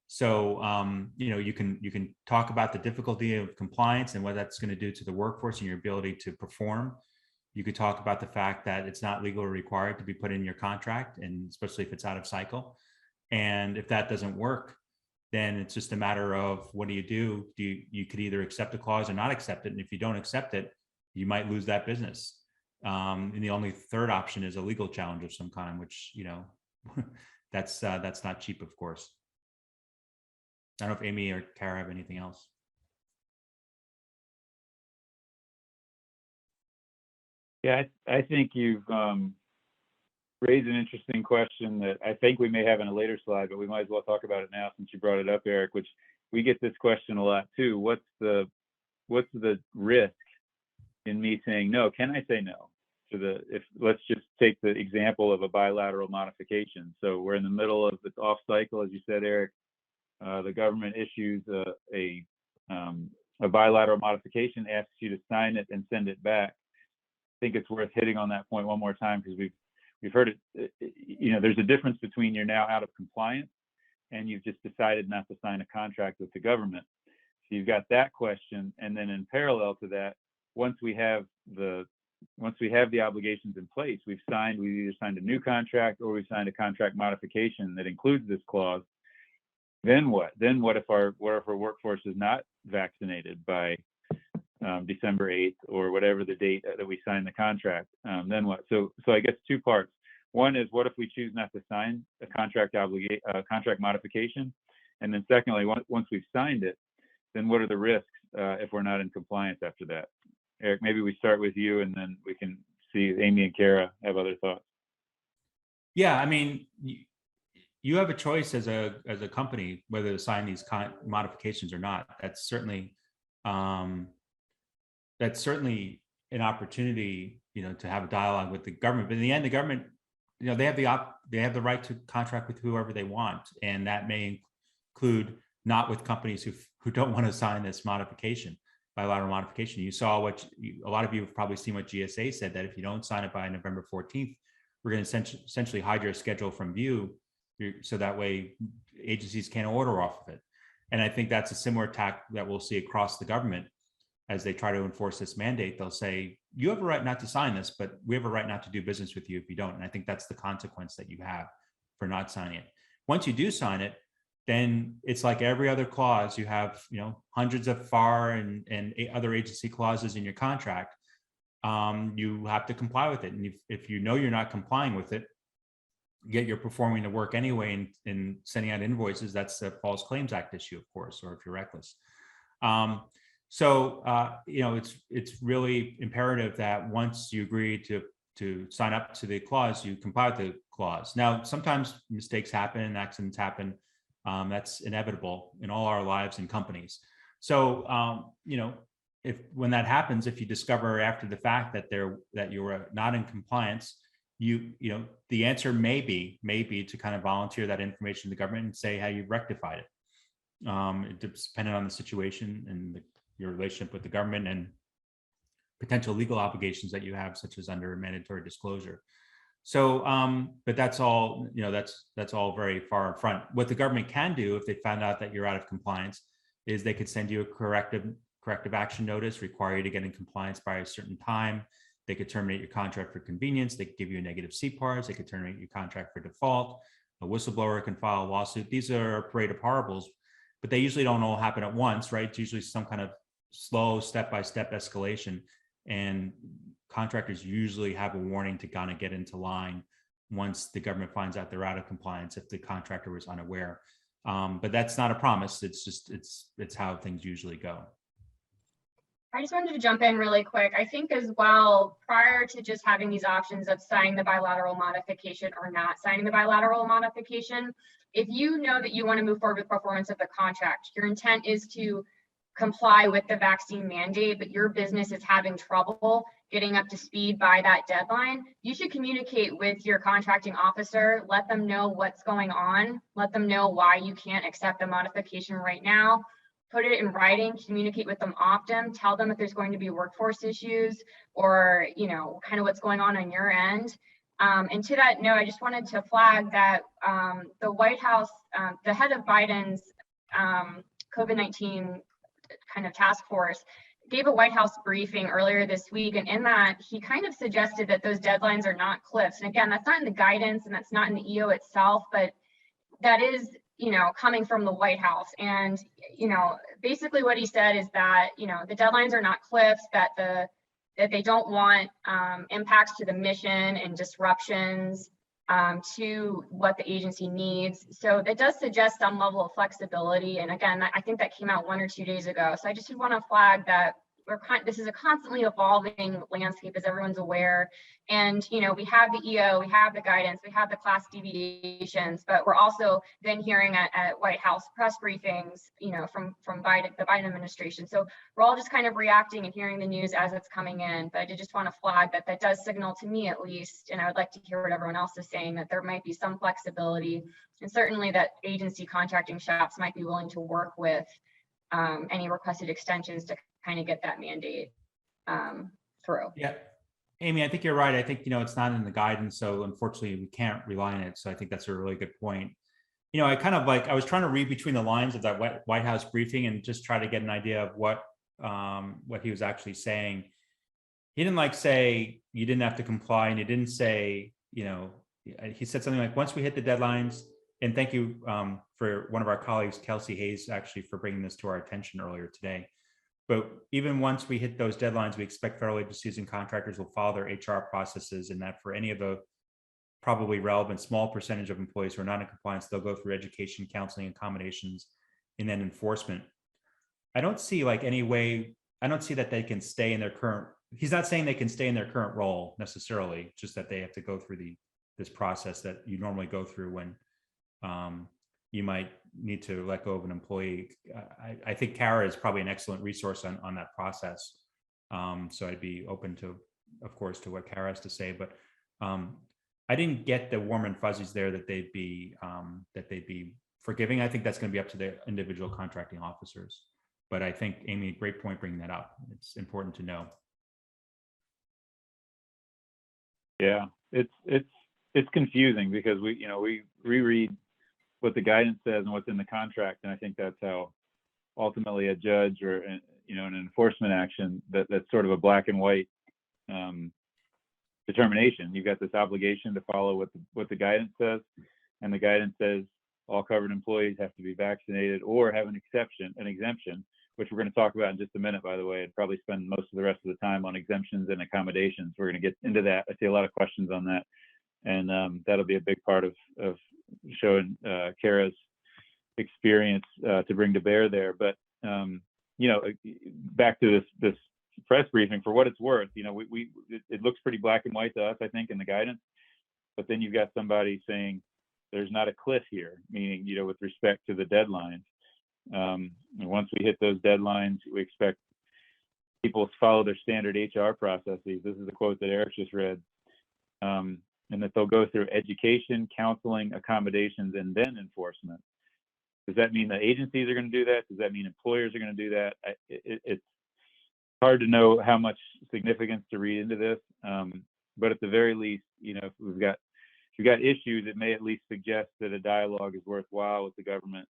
So, you can talk about the difficulty of compliance and what that's going to do to the workforce and your ability to perform. You could talk about the fact that it's not legally required to be put in your contract, and especially if it's out of cycle. And if that doesn't work, then it's just a matter of what do? You could either accept a clause or not accept it. And if you don't accept it, you might lose that business. And the only third option is a legal challenge of some kind, which, that's not cheap, of course. I don't know if Amy or Kara have anything else. Yeah, I think you've raised an interesting question that I think we may have in a later slide, but we might as well talk about it now since you brought it up, Eric, which we get this question a lot too. What's the risk in me saying no? Can I say no to let's just take the example of a bilateral modification. So we're in the middle of the off cycle, as you said, Eric. The government issues a bilateral modification, asks you to sign it and send it back. I think it's worth hitting on that point one more time because we've heard it. You know, there's a difference between you're now out of compliance and you've just decided not to sign a contract with the government. So you've got that question, and then in parallel to that, once we have the obligations in place, we've either signed a new contract or we've signed a contract modification that includes this clause. Then what? Then what if our workforce is not vaccinated by December 8th or whatever the date that we sign the contract? Then what? So I guess two parts. One is, what if we choose not to sign a contract modification? And then secondly, once we've signed it, then what are the risks if we're not in compliance after that? Eric, maybe we start with you, and then we can see if Amy and Kara have other thoughts. Yeah, I mean, you have a choice as a company whether to sign these modifications or not. That's certainly an opportunity, you know, to have a dialogue with the government. But in the end, the government, you know, they have the right to contract with whoever they want, and that may include not with companies who don't want to sign this bilateral modification. You saw a lot of you have probably seen what GSA said, that if you don't sign it by November 14th, we're going to essentially hide your schedule from view, so that way agencies can't order off of it. And I think that's a similar tack that we'll see across the government as they try to enforce this mandate. They'll say, you have a right not to sign this, but we have a right not to do business with you if you don't. And I think that's the consequence that you have for not signing it. Once you do sign it, then it's like every other clause. You have, you know, hundreds of FAR and other agency clauses in your contract. You have to comply with it. And if you know you're not complying with it, yet you're performing the work anyway and sending out invoices, that's a False Claims Act issue, of course, or if you're reckless. You know, it's really imperative that once you agree to sign up to the clause, you comply with the clause. Now, sometimes mistakes happen, accidents happen. That's inevitable in all our lives and companies. So, you know, when that happens, if you discover after the fact that you were not in compliance, you know, the answer may be to kind of volunteer that information to the government and say how you've rectified it. It's dependent on the situation and your relationship with the government and potential legal obligations that you have, such as under mandatory disclosure. So, but that's all, you know, that's all very far in front. What the government can do if they found out that you're out of compliance is they could send you a corrective action notice, require you to get in compliance by a certain time. They could terminate your contract for convenience. They could give you a negative CPARs. They could terminate your contract for default. A whistleblower can file a lawsuit. These are a parade of horribles, but they usually don't all happen at once, right? It's usually some kind of slow step-by-step escalation, and contractors usually have a warning to kind of get into line once the government finds out they're out of compliance if the contractor was unaware. But that's not a promise. It's just, it's how things usually go. I just wanted to jump in really quick. I think as well, prior to just having these options of signing the bilateral modification or not signing the bilateral modification, if you know that you want to move forward with performance of the contract, your intent is to comply with the vaccine mandate, but your business is having trouble getting up to speed by that deadline, you should communicate with your contracting officer, let them know what's going on, let them know why you can't accept the modification right now, put it in writing, communicate with them often, tell them if there's going to be workforce issues or, you know, kind of what's going on your end. And to that note, I just wanted to flag that the White House, the head of Biden's COVID-19 kind of task force gave a White House briefing earlier this week. And in that, he kind of suggested that those deadlines are not cliffs. And again, that's not in the guidance and that's not in the EO itself, but that is, you know, coming from the White House. And, you know, basically what he said is that, you know, the deadlines are not cliffs, that they don't want impacts to the mission and disruptions to what the agency needs. So that does suggest some level of flexibility. And again, I think that came out 1 or 2 days ago. So I just want to flag that this is a constantly evolving landscape, as everyone's aware. And, you know, we have the EO, we have the guidance, we have the class deviations, but we're also then hearing at White House press briefings, you know, from Biden, the Biden administration. So we're all just kind of reacting and hearing the news as it's coming in. But I did just want to flag that does signal to me, at least, and I would like to hear what everyone else is saying, that there might be some flexibility, and certainly that agency contracting shops might be willing to work with any requested extensions to kind of get that mandate through. Yeah, Amy, I think you're right. I think, you know, it's not in the guidance, so unfortunately we can't rely on it. So I think that's a really good point. You know, I was trying to read between the lines of that White House briefing and just try to get an idea of what he was actually saying. He didn't say you didn't have to comply, and he didn't say, you know, he said something like, once we hit the deadlines, and thank you for one of our colleagues, Kelsey Hayes, actually for bringing this to our attention earlier today. But even once we hit those deadlines, we expect federal agencies and contractors will follow their HR processes, and that for any of the probably relevant small percentage of employees who are not in compliance, they'll go through education, counseling, accommodations, and then enforcement. I don't see any way, I don't see that they can stay in their current, he's not saying they can stay in their current role necessarily, just that they have to go through this process that you normally go through when you might need to let go of an employee. I think Kara is probably an excellent resource on that process. So I'd be open to, of course, to what Kara has to say, but I didn't get the warm and fuzzies there that they'd be forgiving. I think that's going to be up to the individual contracting officers. But I think, Amy, great point bringing that up. It's important to know. Yeah, it's confusing because we reread what the guidance says and what's in the contract, and I think that's how ultimately a judge or an enforcement action that's sort of a black and white determination. You've got this obligation to follow what the guidance says, and the guidance says all covered employees have to be vaccinated or have an exemption, which we're going to talk about in just a minute, by the way, and probably spend most of the rest of the time on exemptions and accommodations. We're going to get into that. I see a lot of questions on that, and that'll be a big part of showing Kara's experience to bring to bear there. But back to this press briefing, for what it's worth, it looks pretty black and white to us, I think, in the guidance. But then you've got somebody saying there's not a cliff here, meaning with respect to the deadlines. Once we hit those deadlines, we expect people to follow their standard HR processes. This is a quote that Eric just read. And that they'll go through education, counseling, accommodations, and then enforcement. Does that mean the agencies are going to do that? Does that mean employers are going to do that? It's hard to know how much significance to read into this. But at the very least, if we've got issues, it may at least suggest that a dialogue is worthwhile with the government.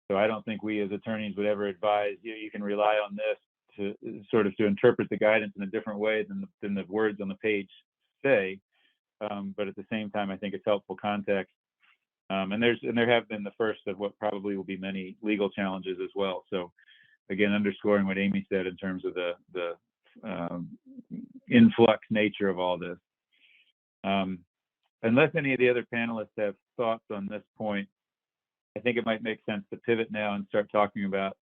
So I don't think we as attorneys would ever advise you can rely on this to interpret the guidance in a different way than the words on the page say. But at the same time, I think it's helpful context. And there have been the first of what probably will be many legal challenges as well. So again, underscoring what Amy said in terms of the influx nature of all this. Unless any of the other panelists have thoughts on this point, I think it might make sense to pivot now and start talking about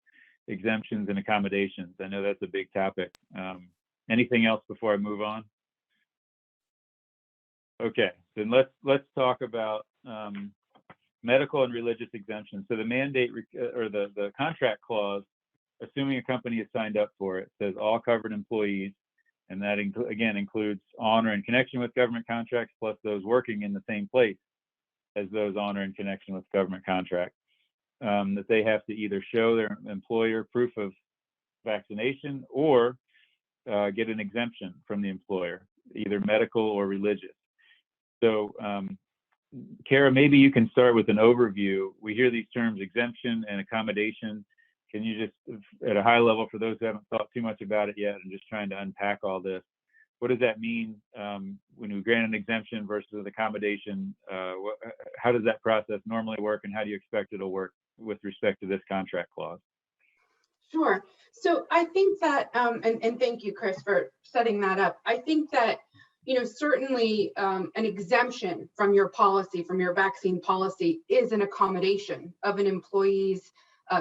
exemptions and accommodations. I know that's a big topic. Anything else before I move on? Okay, then let's talk about medical and religious exemptions. So the mandate or the contract clause, assuming a company is signed up for it, says all covered employees, and that again includes on or in connection with government contracts, plus those working in the same place as those on or in connection with government contracts, that they have to either show their employer proof of vaccination or get an exemption from the employer, either medical or religious. So, Kara, maybe you can start with an overview. We hear these terms exemption and accommodation. Can you just, at a high level, for those who haven't thought too much about it yet and just trying to unpack all this, what does that mean when we grant an exemption versus an accommodation? How does that process normally work, and how do you expect it'll work with respect to this contract clause? Sure. So I think that, and thank you, Chris, for setting that up. I think that certainly an exemption from your policy, from your vaccine policy, is an accommodation of an employee's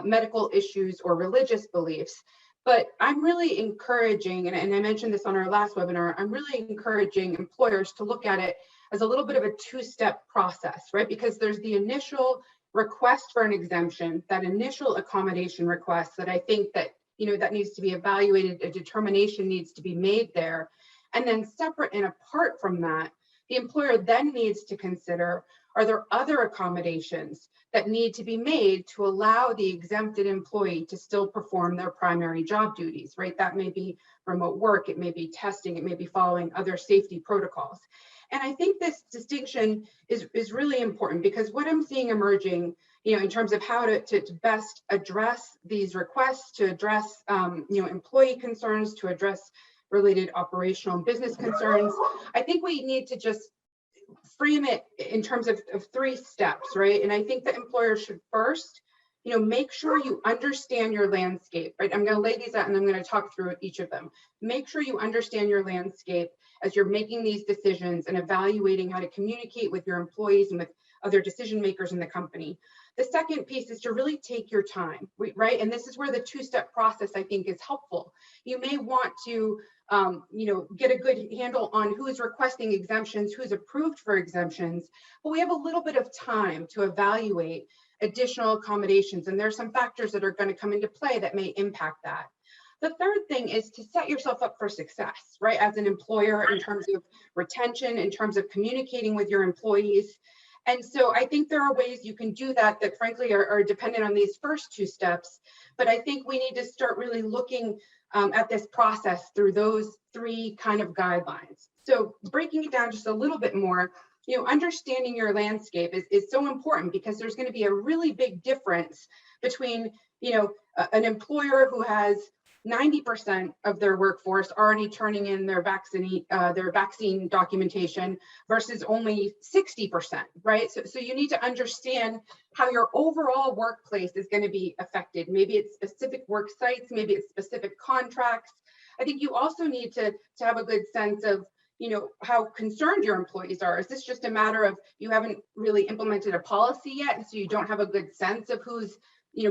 medical issues or religious beliefs. But I'm really encouraging, and I mentioned this on our last webinar, I'm really encouraging employers to look at it as a little bit of a two-step process, right? Because there's the initial request for an exemption, that initial accommodation request that I think that, that needs to be evaluated, a determination needs to be made there. And then separate and apart from that, the employer then needs to consider, are there other accommodations that need to be made to allow the exempted employee to still perform their primary job duties, right? That may be remote work, it may be testing, it may be following other safety protocols. And I think this distinction is really important, because what I'm seeing emerging, in terms of how to best address these requests, to address, employee concerns, to address related operational and business concerns, I think we need to just frame it in terms of 3 steps, right? And I think that employers should first, make sure you understand your landscape, right? I'm going to lay these out and I'm going to talk through each of them. Make sure you understand your landscape as you're making these decisions and evaluating how to communicate with your employees and with other decision makers in the company. The second piece is to really take your time, right? And this is where the 2-step process, I think, is helpful. You may want to get a good handle on who's requesting exemptions, who's approved for exemptions, but we have a little bit of time to evaluate additional accommodations. And there's some factors that are going to come into play that may impact that. The third thing is to set yourself up for success, right? As an employer, in terms of retention, in terms of communicating with your employees. And so I think there are ways you can do that frankly are dependent on these first 2 steps. But I think we need to start really looking at this process through those 3 kind of guidelines. So breaking it down just a little bit more, understanding your landscape is so important, because there's going to be a really big difference between, an employer who has 90% of their workforce already turning in their vaccine documentation versus only 60%, right? So you need to understand how your overall workplace is going to be affected. Maybe it's specific work sites, maybe it's specific contracts. I think you also need to have a good sense of, how concerned your employees are. Is this just a matter of you haven't really implemented a policy yet, and so you don't have a good sense of who's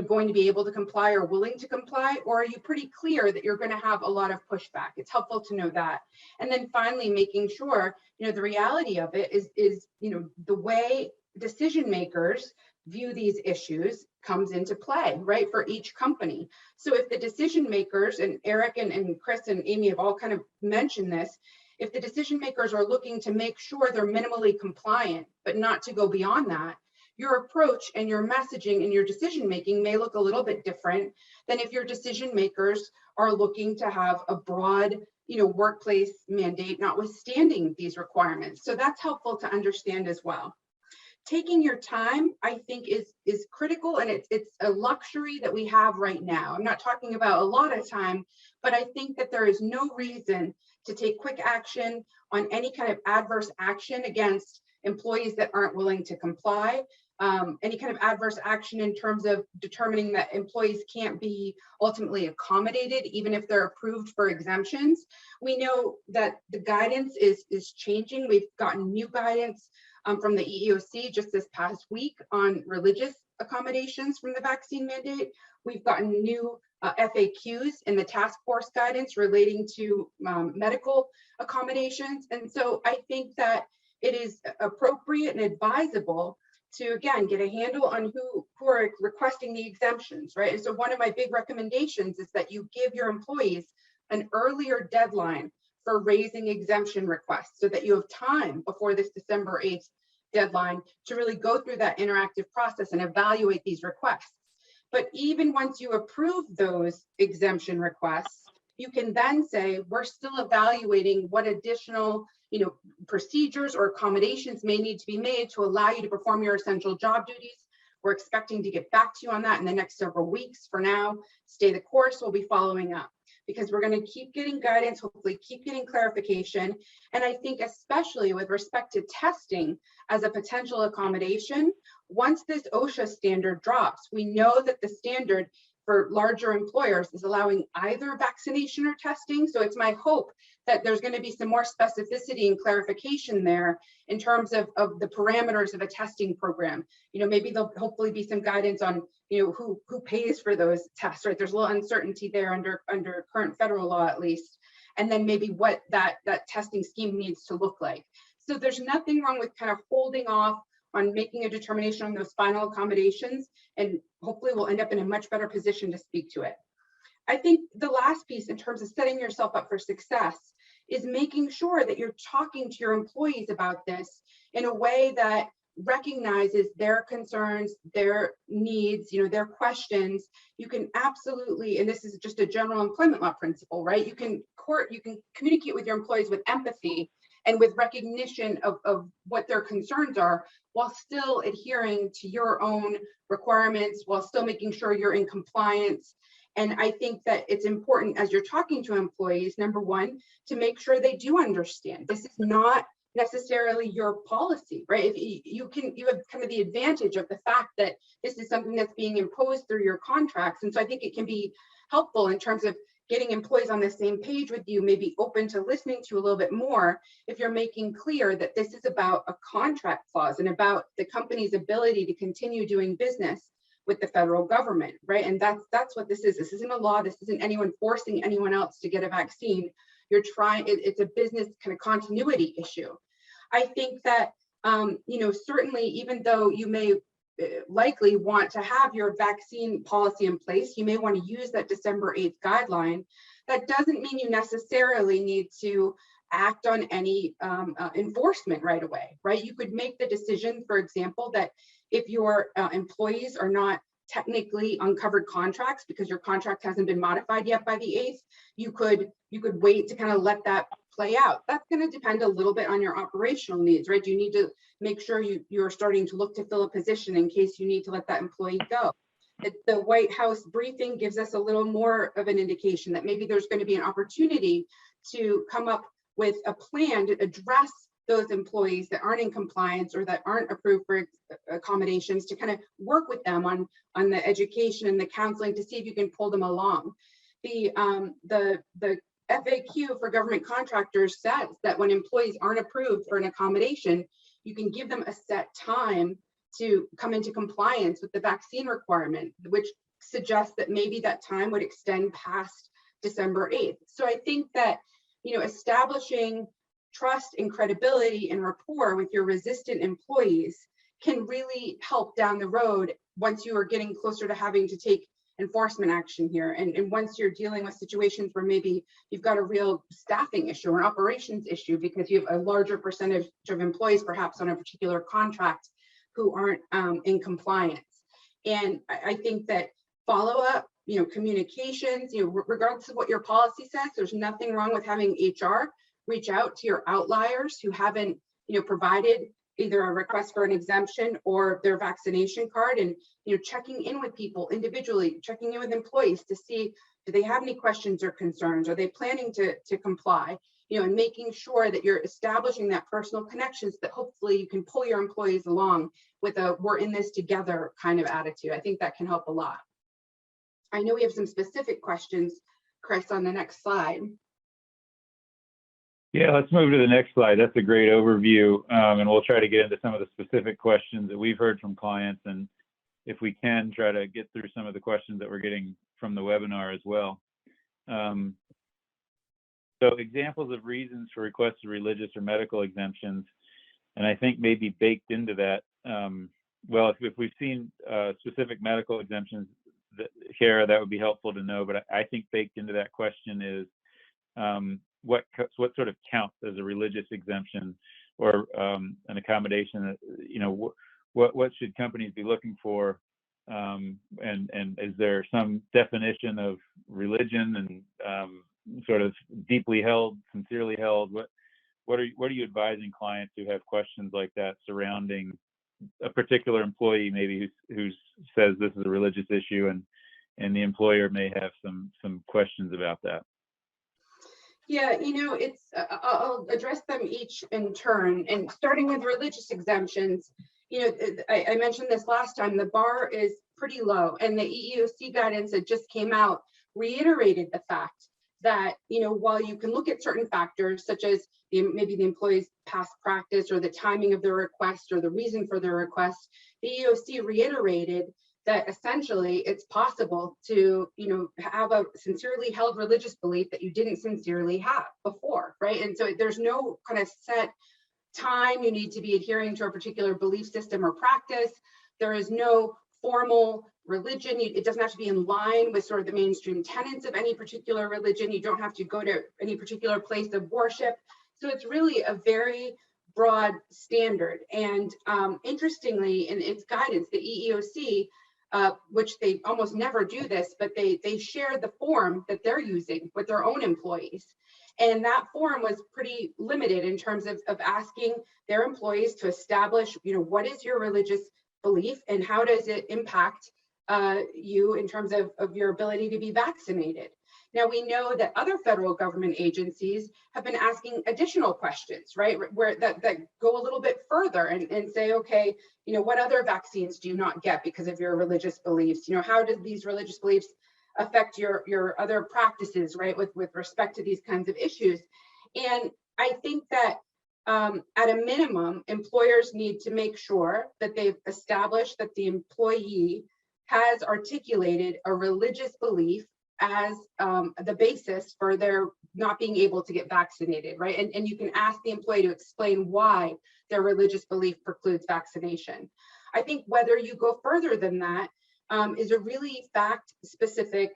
going to be able to comply or willing to comply? Or are you pretty clear that you're going to have a lot of pushback? It's helpful to know that. And then finally, making sure, the reality of it is, the way decision makers view these issues comes into play, right, for each company. So if the decision makers, and Eric and Chris and Amy have all kind of mentioned this, if the decision makers are looking to make sure they're minimally compliant, but not to go beyond that, your approach and your messaging and your decision making may look a little bit different than if your decision makers are looking to have a broad, workplace mandate notwithstanding these requirements. So that's helpful to understand as well. Taking your time, I think, is critical, and it's a luxury that we have right now. I'm not talking about a lot of time, but I think that there is no reason to take quick action on any kind of adverse action against employees that aren't willing to comply. Any kind of adverse action in terms of determining that employees can't be ultimately accommodated, even if they're approved for exemptions. We know that the guidance is changing. We've gotten new guidance from the EEOC just this past week on religious accommodations from the vaccine mandate. We've gotten new FAQs in the task force guidance relating to medical accommodations. And so I think that it is appropriate and advisable to, again, get a handle on who are requesting the exemptions, right? And so one of my big recommendations is that you give your employees an earlier deadline for raising exemption requests, so that you have time before this December 8th deadline to really go through that interactive process and evaluate these requests. But even once you approve those exemption requests, you can then say, we're still evaluating what additional procedures or accommodations may need to be made to allow you to perform your essential job duties. We're expecting to get back to you on that in the next several weeks. For now, stay the course. We'll be following up, because we're going to keep getting guidance, hopefully keep getting clarification. And I think especially with respect to testing as a potential accommodation, once this OSHA standard drops, we know that the standard for larger employers is allowing either vaccination or testing. So it's my hope that there's going to be some more specificity and clarification there in terms of the parameters of a testing program. Maybe there'll hopefully be some guidance on, who pays for those tests, right? There's a little uncertainty there under current federal law, at least. And then maybe what that testing scheme needs to look like. So there's nothing wrong with kind of holding off on making a determination on those final accommodations, and hopefully we'll end up in a much better position to speak to it. I think the last piece in terms of setting yourself up for success is making sure that you're talking to your employees about this in a way that recognizes their concerns, their needs, their questions. You can absolutely, and this is just a general employment law principle, right? You can communicate with your employees with empathy and with recognition of what their concerns are, while still adhering to your own requirements, while still making sure you're in compliance. And I think that it's important as you're talking to employees, number one, to make sure they do understand this is not necessarily your policy, right? If you have kind of the advantage of the fact that this is something that's being imposed through your contracts. And so I think it can be helpful in terms of getting employees on the same page with you, maybe open to listening to a little bit more if you're making clear that this is about a contract clause and about the company's ability to continue doing business with the federal government, right? And that's what this is. This isn't a law. This isn't anyone forcing anyone else to get a vaccine. You're trying, it's a business kind of continuity issue. I think that, certainly, even though you may likely want to have your vaccine policy in place, you may want to use that December 8th guideline. That doesn't mean you necessarily need to act on any enforcement right away, right? You could make the decision, for example, that if your employees are not technically on covered contracts because your contract hasn't been modified yet by the 8th, you could wait to kind of let that play out. That's going to depend a little bit on your operational needs, right? You need to make sure you're starting to look to fill a position in case you need to let that employee go. The White House briefing gives us a little more of an indication that maybe there's going to be an opportunity to come up with a plan to address those employees that aren't in compliance or that aren't approved for accommodations, to kind of work with them on the education and the counseling to see if you can pull them along. The FAQ for government contractors says that when employees aren't approved for an accommodation, you can give them a set time to come into compliance with the vaccine requirement, which suggests that maybe that time would extend past December 8th. So I think that, establishing trust and credibility and rapport with your resistant employees can really help down the road once you are getting closer to having to take enforcement action here. And once you're dealing with situations where maybe you've got a real staffing issue or an operations issue because you have a larger percentage of employees perhaps on a particular contract who aren't in compliance. And I think that follow-up, communications, regardless of what your policy says, there's nothing wrong with having HR reach out to your outliers who haven't, provided either a request for an exemption or their vaccination card, and checking in with people individually, checking in with employees to see, do they have any questions or concerns? Are they planning to comply? And making sure that you're establishing that personal connections that hopefully you can pull your employees along with a we're in this together kind of attitude. I think that can help a lot. I know we have some specific questions, Chris, on the next slide. Yeah, let's move to the next slide. That's a great overview, and we'll try to get into some of the specific questions that we've heard from clients, and if we can, try to get through some of the questions that we're getting from the webinar as well. So examples of reasons for requested religious or medical exemptions, and I think maybe baked into that, well, if we've seen specific medical exemptions, Kara, that would be helpful to know, but I think baked into that question is what sort of counts as a religious exemption or an accommodation that, what should companies be looking for, and is there some definition of religion and sort of deeply held, sincerely held? What are you advising clients who have questions like that surrounding a particular employee maybe who says this is a religious issue, and the employer may have some questions about that? Yeah, I'll address them each in turn, and starting with religious exemptions. I mentioned this last time, the bar is pretty low. And the EEOC guidance that just came out reiterated the fact that, while you can look at certain factors such as maybe the employee's past practice or the timing of their request or the reason for their request, the EEOC reiterated that essentially it's possible to, have a sincerely held religious belief that you didn't sincerely have before, right? And so there's no kind of set time you need to be adhering to a particular belief system or practice. There is no formal religion. It doesn't have to be in line with sort of the mainstream tenets of any particular religion. You don't have to go to any particular place of worship. So it's really a very broad standard. And interestingly, in its guidance, the EEOC, which they almost never do this, but they share the form that they're using with their own employees. And that form was pretty limited in terms of asking their employees to establish, what is your religious belief and how does it impact you in terms of your ability to be vaccinated. Now, we know that other federal government agencies have been asking additional questions, right, where that go a little bit further and say, okay, what other vaccines do you not get because of your religious beliefs? How do these religious beliefs affect your other practices, right, with respect to these kinds of issues? And I think that at a minimum, employers need to make sure that they've established that the employee has articulated a religious belief as the basis for their not being able to get vaccinated, right? And you can ask the employee to explain why their religious belief precludes vaccination. I think whether you go further than that is a really fact-specific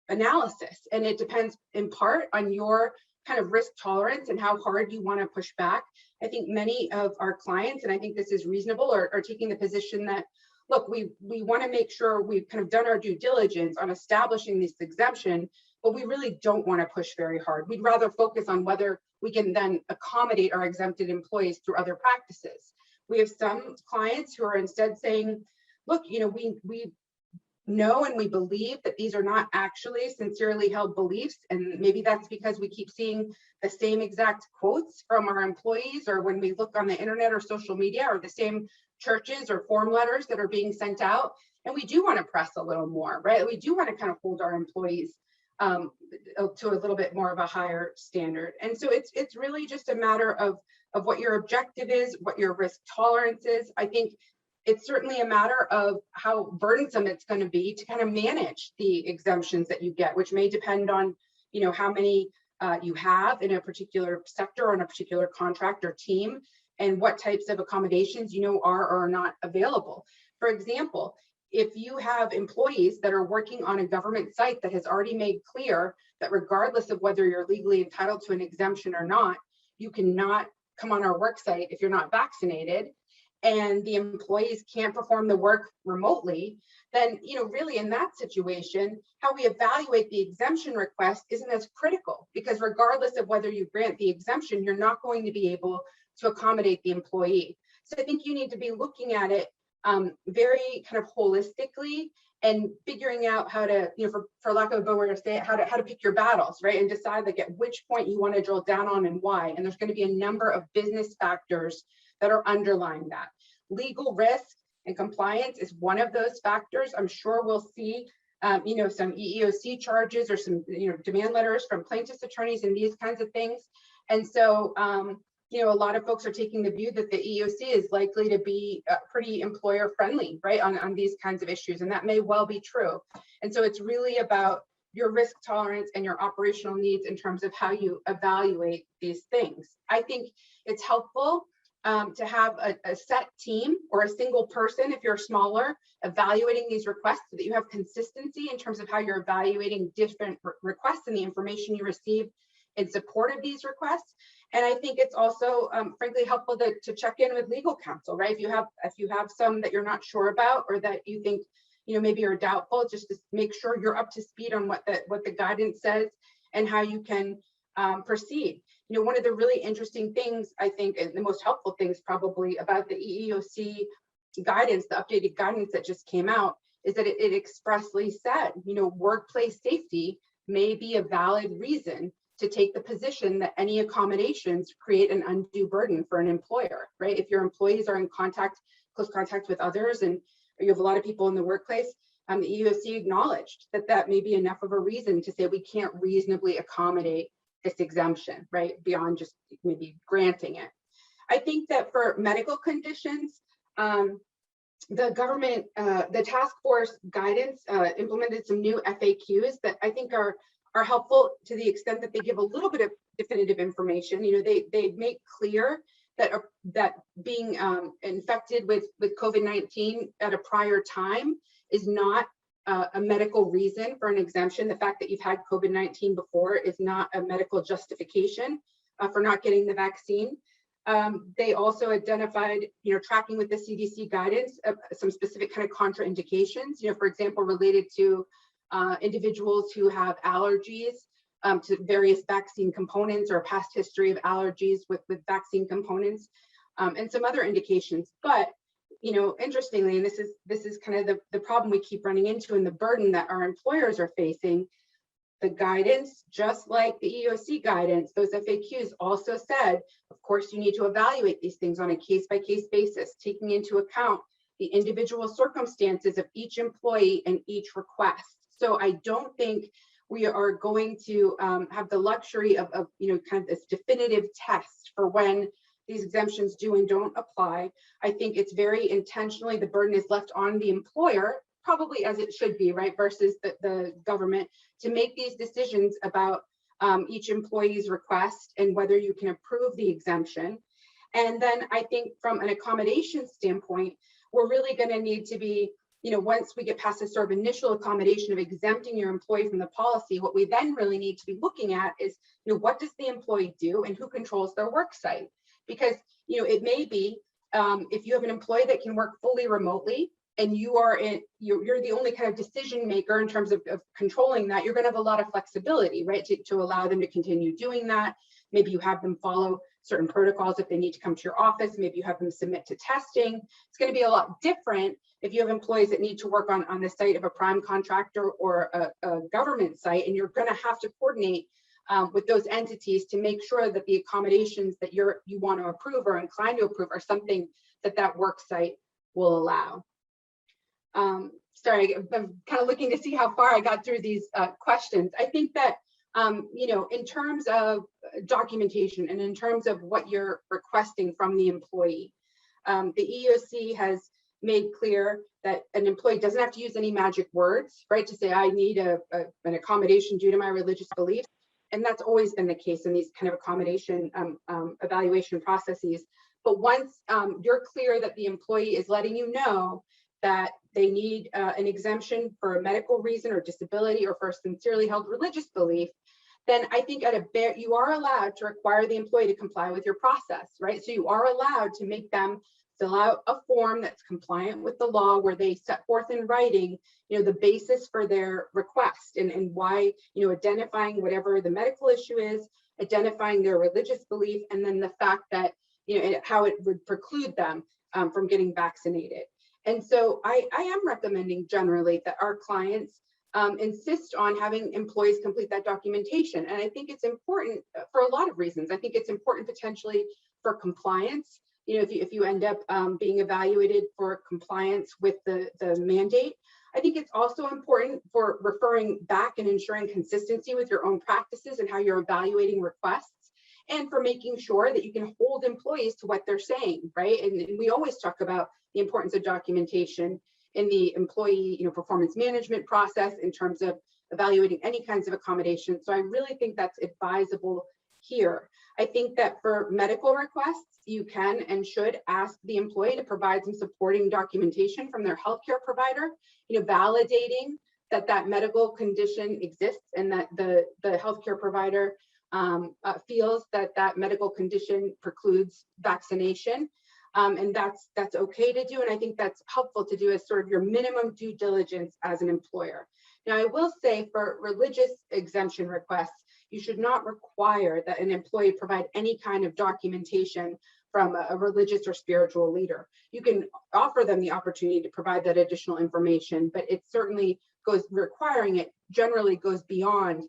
analysis, and it depends in part on your kind of risk tolerance and how hard you want to push back. I think many of our clients, and I think this is reasonable, are taking the position that, look, we want to make sure we've kind of done our due diligence on establishing this exemption, but we really don't want to push very hard. We'd rather focus on whether we can then accommodate our exempted employees through other practices. We have some clients who are instead saying, look, we know and we believe that these are not actually sincerely held beliefs, and maybe that's because we keep seeing the same exact quotes from our employees, or when we look on the internet or social media, or the same churches or form letters that are being sent out. And we do want to press a little more, right? We do want to kind of hold our employees to a little bit more of a higher standard. And so it's really just a matter of what your objective is, what your risk tolerance is. I think it's certainly a matter of how burdensome it's going to be to kind of manage the exemptions that you get, which may depend on, how many you have in a particular sector or in a particular contract or team, and what types of accommodations, are or are not available. For example, if you have employees that are working on a government site that has already made clear that regardless of whether you're legally entitled to an exemption or not, you cannot come on our work site if you're not vaccinated, and the employees can't perform the work remotely, then, really in that situation, how we evaluate the exemption request isn't as critical, because regardless of whether you grant the exemption, you're not going to be able to accommodate the employee. So I think you need to be looking at it very kind of holistically and figuring out how to, for lack of a better way to say it, how to pick your battles, right? And decide like at which point you want to drill down on and why. And there's going to be a number of business factors that are underlying that. Legal risk and compliance is one of those factors. I'm sure we'll see, some EEOC charges or some, demand letters from plaintiffs' attorneys and these kinds of things. And so, a lot of folks are taking the view that the EEOC is likely to be pretty employer friendly, right, on these kinds of issues. And that may well be true. And so it's really about your risk tolerance and your operational needs in terms of how you evaluate these things. I think it's helpful to have a set team or a single person, if you're smaller, evaluating these requests so that you have consistency in terms of how you're evaluating different requests and the information you receive in support of these requests. And I think it's also, frankly, helpful to check in with legal counsel, right? If you have some that you're not sure about, or that you think, maybe you're doubtful, just to make sure you're up to speed on what the guidance says and how you can proceed. One of the really interesting things, I think, and the most helpful things probably about the EEOC guidance, the updated guidance that just came out, is that it expressly said, workplace safety may be a valid reason to take the position that any accommodations create an undue burden for an employer, right? If your employees are in close contact with others, and or you have a lot of people in the workplace, the EEOC acknowledged that that may be enough of a reason to say we can't reasonably accommodate this exemption, right, beyond just maybe granting it. I think that for medical conditions, the government, the task force guidance implemented some new FAQs that I think are helpful to the extent that they give a little bit of definitive information. You know, they make clear that that being infected with COVID-19 at a prior time is not a medical reason for an exemption. The fact that you've had COVID-19 before is not a medical justification for not getting the vaccine. They also identified, you know, tracking with the CDC guidance, some specific kind of contraindications, you know, for example, related to individuals who have allergies to various vaccine components or a past history of allergies with vaccine components, and some other indications. But, you know, interestingly, and this is kind of the problem we keep running into and the burden that our employers are facing, the guidance, just like the EEOC guidance, those FAQs also said, of course, you need to evaluate these things on a case-by-case basis, taking into account the individual circumstances of each employee and each request. So I don't think we are going to have the luxury of you know, kind of this definitive test for when these exemptions do and don't apply. I think it's very intentionally, the burden is left on the employer, probably as it should be, right, versus the government, to make these decisions about each employee's request and whether you can approve the exemption. And then I think from an accommodation standpoint, we're really going to need to be, you know, once we get past this sort of initial accommodation of exempting your employee from the policy, what we then really need to be looking at is, you know, what does the employee do and who controls their work site? Because, you know, it may be if you have an employee that can work fully remotely, and you're the only kind of decision maker in terms of controlling that, you're going to have a lot of flexibility, right, to allow them to continue doing that. Maybe you have them follow certain protocols if they need to come to your office. Maybe you have them submit to testing. It's going to be a lot different if you have employees that need to work on the site of a prime contractor or a government site, and you're going to have to coordinate with those entities to make sure that the accommodations that you want to approve or inclined to approve are something that work site will allow. Sorry, I'm kind of looking to see how far I got through these questions. I think that, you know, in terms of documentation and in terms of what you're requesting from the employee, the EEOC has made clear that an employee doesn't have to use any magic words, right, to say I need an accommodation due to my religious beliefs. And that's always been the case in these kind of accommodation evaluation processes. But once you're clear that the employee is letting you know that they need an exemption for a medical reason or disability or for a sincerely held religious belief, then I think you are allowed to require the employee to comply with your process, right? So you are allowed to make them fill out a form that's compliant with the law, where they set forth in writing, you know, the basis for their request and why, you know, identifying whatever the medical issue is, identifying their religious belief, and then the fact that, you know, how it would preclude them from getting vaccinated. And so I am recommending generally that our clients insist on having employees complete that documentation. And I think it's important for a lot of reasons. I think it's important potentially for compliance. You know, if you end up being evaluated for compliance with the mandate. I think it's also important for referring back and ensuring consistency with your own practices and how you're evaluating requests, and for making sure that you can hold employees to what they're saying, right? And we always talk about the importance of documentation in the employee, you know, performance management process in terms of evaluating any kinds of accommodation. So I really think that's advisable here. I think that for medical requests, you can and should ask the employee to provide some supporting documentation from their healthcare provider, you know, validating that medical condition exists and that the healthcare provider feels that medical condition precludes vaccination. And that's okay to do. And I think that's helpful to do as sort of your minimum due diligence as an employer. Now, I will say for religious exemption requests, you should not require that an employee provide any kind of documentation from a religious or spiritual leader. You can offer them the opportunity to provide that additional information, but it certainly requiring it generally goes beyond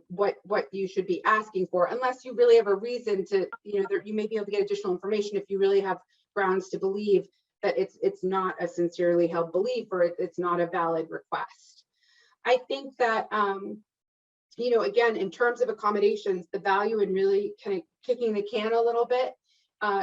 what you should be asking for, unless you really have a reason to, you know, you may be able to get additional information if you really have grounds to believe that it's not a sincerely held belief, or it's not a valid request. I think that, you know, again, in terms of accommodations, the value in really kind of kicking the can a little bit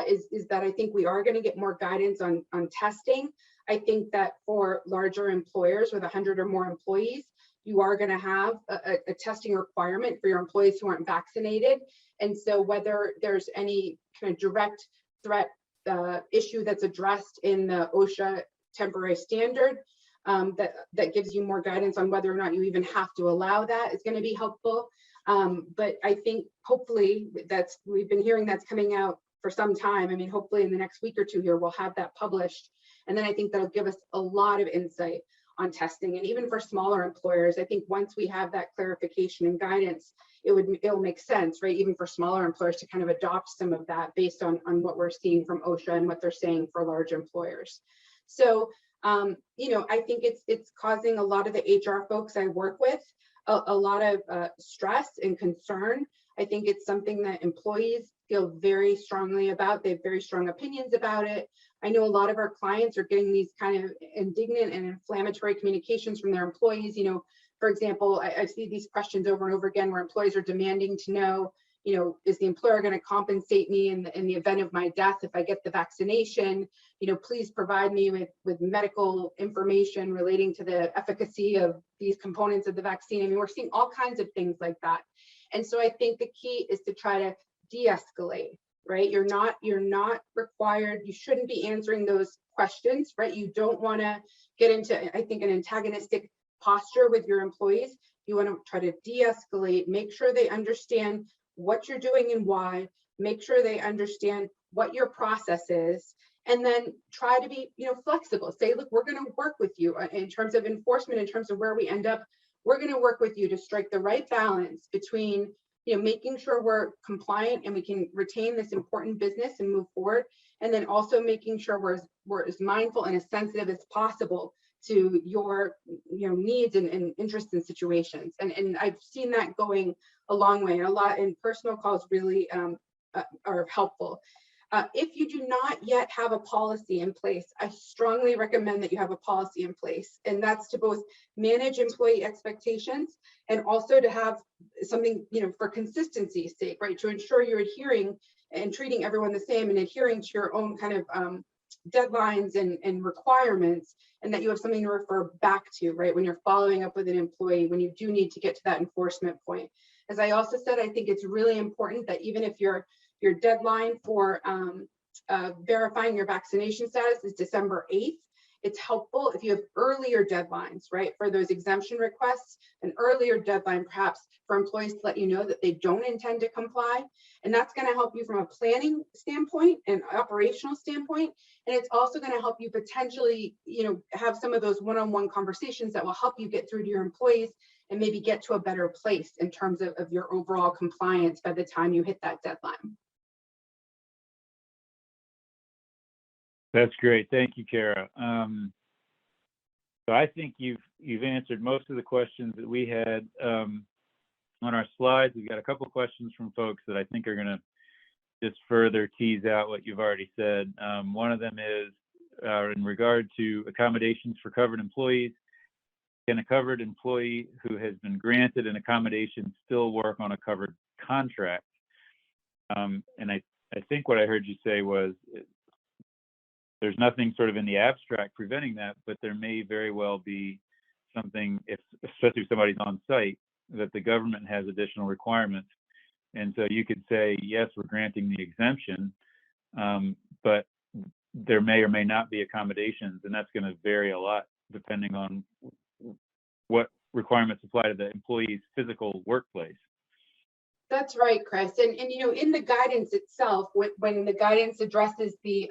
is that I think we are going to get more guidance on testing. I think that for larger employers with 100 or more employees, you are going to have a testing requirement for your employees who aren't vaccinated. And so whether there's any kind of direct threat issue that's addressed in the OSHA temporary standard, that gives you more guidance on whether or not you even have to allow that is going to be helpful. But I think hopefully we've been hearing that's coming out for some time. I mean, hopefully in the next week or two here, we'll have that published. And then I think that'll give us a lot of insight on testing. And even for smaller employers, I think once we have that clarification and guidance, it'll make sense, right? Even for smaller employers to kind of adopt some of that based on what we're seeing from OSHA and what they're saying for large employers. So, you know, I think it's causing a lot of the HR folks I work with a lot of stress and concern. I think it's something that employees feel very strongly about. They have very strong opinions about it. I know a lot of our clients are getting these kind of indignant and inflammatory communications from their employees. You know, for example, I see these questions over and over again where employees are demanding to know, you know, is the employer going to compensate me in the event of my death if I get the vaccination? You know, please provide me with medical information relating to the efficacy of these components of the vaccine. I mean, we're seeing all kinds of things like that. And so I think the key is to try to de-escalate, right? You're not required, you shouldn't be answering those questions, right? You don't want to get into, I think, an antagonistic posture with your employees. You want to try to de-escalate, make sure they understand what you're doing and why, make sure they understand what your process is, and then try to be, you know, flexible. Say, look, we're going to work with you in terms of enforcement, in terms of where we end up. We're going to work with you to strike the right balance between, you know, making sure we're compliant and we can retain this important business and move forward, and then also making sure we're as mindful and as sensitive as possible to your, you know, needs and interests and situations. And I've seen that going a long way, and a lot in personal calls really are helpful. If you do not yet have a policy in place, I strongly recommend that you have a policy in place, and that's to both manage employee expectations and also to have something, you know, for consistency's sake, right? To ensure you're adhering and treating everyone the same and adhering to your own kind of deadlines and requirements, and that you have something to refer back to, right? When you're following up with an employee, when you do need to get to that enforcement point. As I also said, I think it's really important that even if your deadline for verifying your vaccination status is December 8th, it's helpful if you have earlier deadlines, right? For those exemption requests, an earlier deadline perhaps for employees to let you know that they don't intend to comply. And that's going to help you from a planning standpoint and operational standpoint. And it's also going to help you potentially, you know, have some of those one-on-one conversations that will help you get through to your employees and maybe get to a better place in terms of your overall compliance by the time you hit that deadline. That's great. Thank you, Kara. So I think you've answered most of the questions that we had on our slides. We've got a couple of questions from folks that I think are going to just further tease out what you've already said. One of them is in regard to accommodations for covered employees. Can a covered employee who has been granted an accommodation still work on a covered contract? And I think what I heard you say was there's nothing sort of in the abstract preventing that, but there may very well be something, especially if somebody's on site, that the government has additional requirements. And so you could say, yes, we're granting the exemption, but there may or may not be accommodations, and that's going to vary a lot depending on what requirements apply to the employee's physical workplace. That's right, Chris. And you know, in the guidance itself, when the guidance addresses the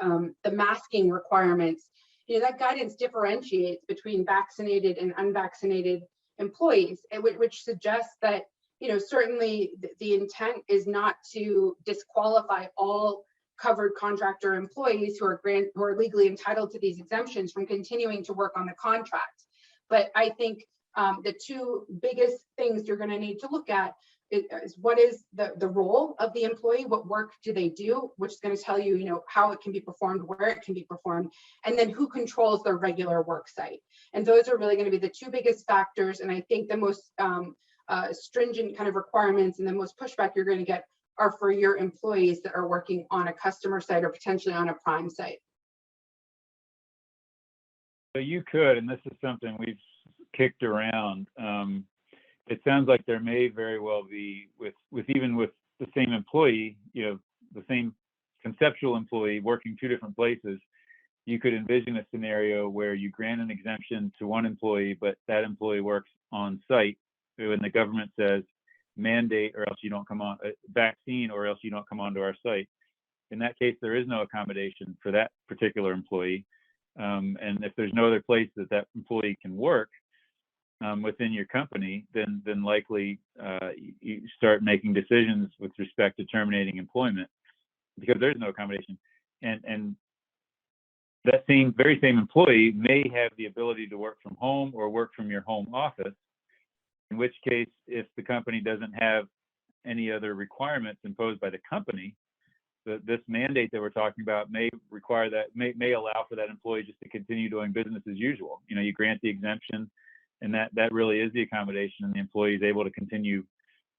masking requirements, you know, that guidance differentiates between vaccinated and unvaccinated employees, which suggests that, you know, certainly the intent is not to disqualify all covered contractor employees who are legally entitled to these exemptions from continuing to work on the contract. But I think the two biggest things you're going to need to look at is what is the role of the employee, what work do they do, which is going to tell you, how it can be performed, where it can be performed, and then who controls their regular work site. And those are really going to be the two biggest factors. And I think the most stringent kind of requirements and the most pushback you're going to get are for your employees that are working on a customer site or potentially on a prime site. So you could, and this is something we've kicked around. It sounds like there may very well be even with the same employee, the same conceptual employee working two different places, you could envision a scenario where you grant an exemption to one employee, but that employee works on site when the government says mandate or else you don't come on, vaccine or else you don't come onto our site. In that case, there is no accommodation for that particular employee. And if there's no other place that employee can work within your company, then likely you start making decisions with respect to terminating employment because there's no accommodation. And that very same employee may have the ability to work from home or work from your home office, in which case, if the company doesn't have any other requirements imposed by the company, this mandate that we're talking about may require that, may allow for that employee just to continue doing business as usual. You grant the exemption, and that really is the accommodation, and the employee is able to continue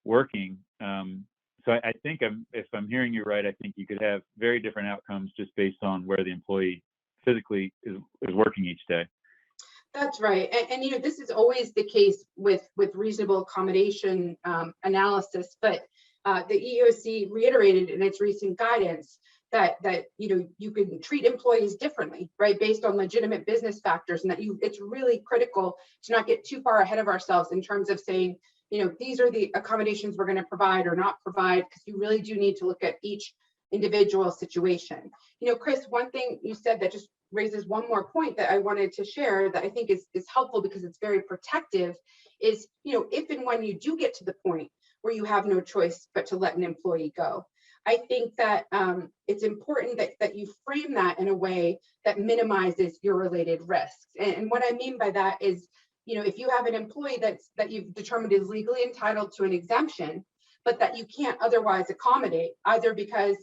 working. So I think if I'm hearing you right, I think you could have very different outcomes just based on where the employee physically is working each day. That's right. And this is always the case with reasonable accommodation analysis, but the EEOC reiterated in its recent guidance that you can treat employees differently, right, based on legitimate business factors, and that it's really critical to not get too far ahead of ourselves in terms of saying, these are the accommodations we're going to provide or not provide, because you really do need to look at each individual situation. Chris, one thing you said that just raises one more point that I wanted to share that I think is helpful because it's very protective is, if and when you do get to the point where you have no choice but to let an employee go, I think that it's important that you frame that in a way that minimizes your related risks. And what I mean by that is, if you have an employee that you've determined is legally entitled to an exemption, but that you can't otherwise accommodate, either because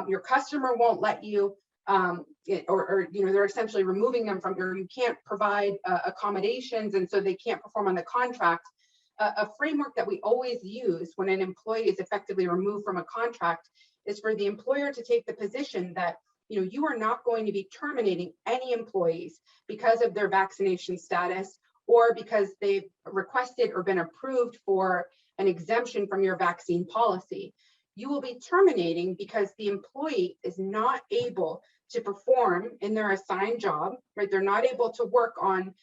your customer won't let you, or they're essentially removing them from, or you can't provide accommodations, and so they can't perform on the contract. A framework that we always use when an employee is effectively removed from a contract is for the employer to take the position that you are not going to be terminating any employees because of their vaccination status or because they've requested or been approved for an exemption from your vaccine policy. You will be terminating because the employee is not able to perform in their assigned job, right? They're not able to work on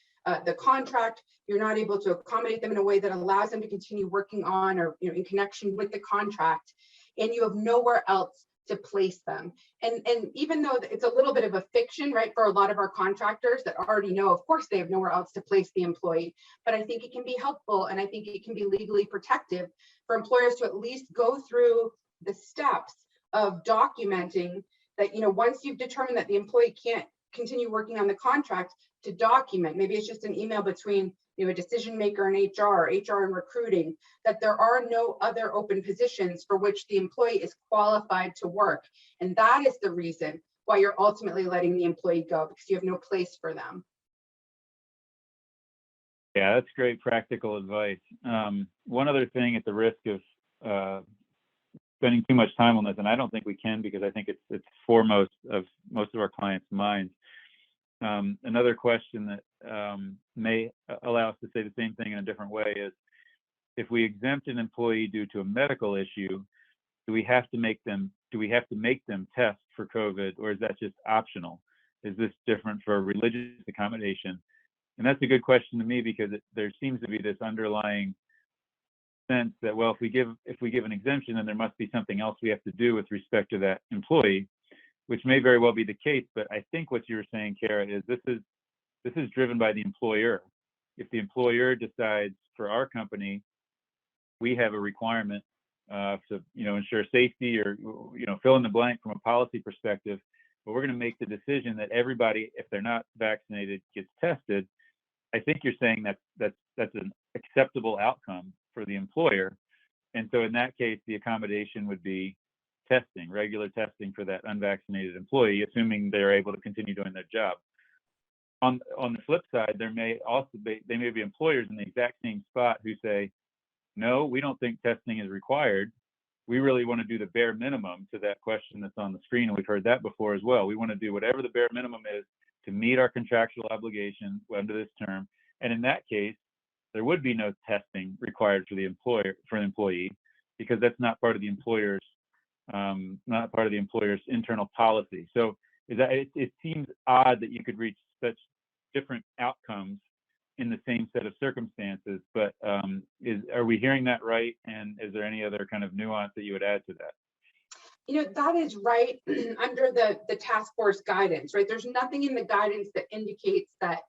the contract. You're not able to accommodate them in a way that allows them to continue working on or in connection with the contract, and you have nowhere else to place them. And even though it's a little bit of a fiction, right, for a lot of our contractors that already know, of course, they have nowhere else to place the employee, but I think it can be helpful, and I think it can be legally protective for employers to at least go through the steps of documenting that, once you've determined that the employee can't continue working on the contract, to document, maybe it's just an email between a decision maker and HR and recruiting, that there are no other open positions for which the employee is qualified to work. And that is the reason why you're ultimately letting the employee go, because you have no place for them. Yeah, that's great practical advice. One other thing, at the risk of spending too much time on this, and I don't think we can, because I think it's foremost of most of our clients' minds. Another question that may allow us to say the same thing in a different way is, if we exempt an employee due to a medical issue, do we have to make them test for COVID, or is that just optional? Is this different for a religious accommodation? And that's a good question to me, because there seems to be this underlying sense that, well, if we give an exemption, then there must be something else we have to do with respect to that employee, which may very well be the case. But I think what you were saying, Kara, is this is driven by the employer. If the employer decides, for our company, we have a requirement to ensure safety, or fill in the blank from a policy perspective, but we're going to make the decision that everybody, if they're not vaccinated, gets tested. I think you're saying that's an acceptable outcome for the employer. And so in that case, the accommodation would be testing, regular testing for that unvaccinated employee, assuming they're able to continue doing their job. On the flip side, there may also be employers in the exact same spot who say, no, we don't think testing is required. We really want to do the bare minimum to that question that's on the screen, and we've heard that before as well. We want to do whatever the bare minimum is to meet our contractual obligation under this term. And in that case, there would be no testing required for the employee, because that's not part of the employer's internal policy. So it seems odd that you could reach such different outcomes in the same set of circumstances, but are we hearing that right? And is there any other kind of nuance that you would add to that? That is right under the task force guidance, right? There's nothing in the guidance that indicates that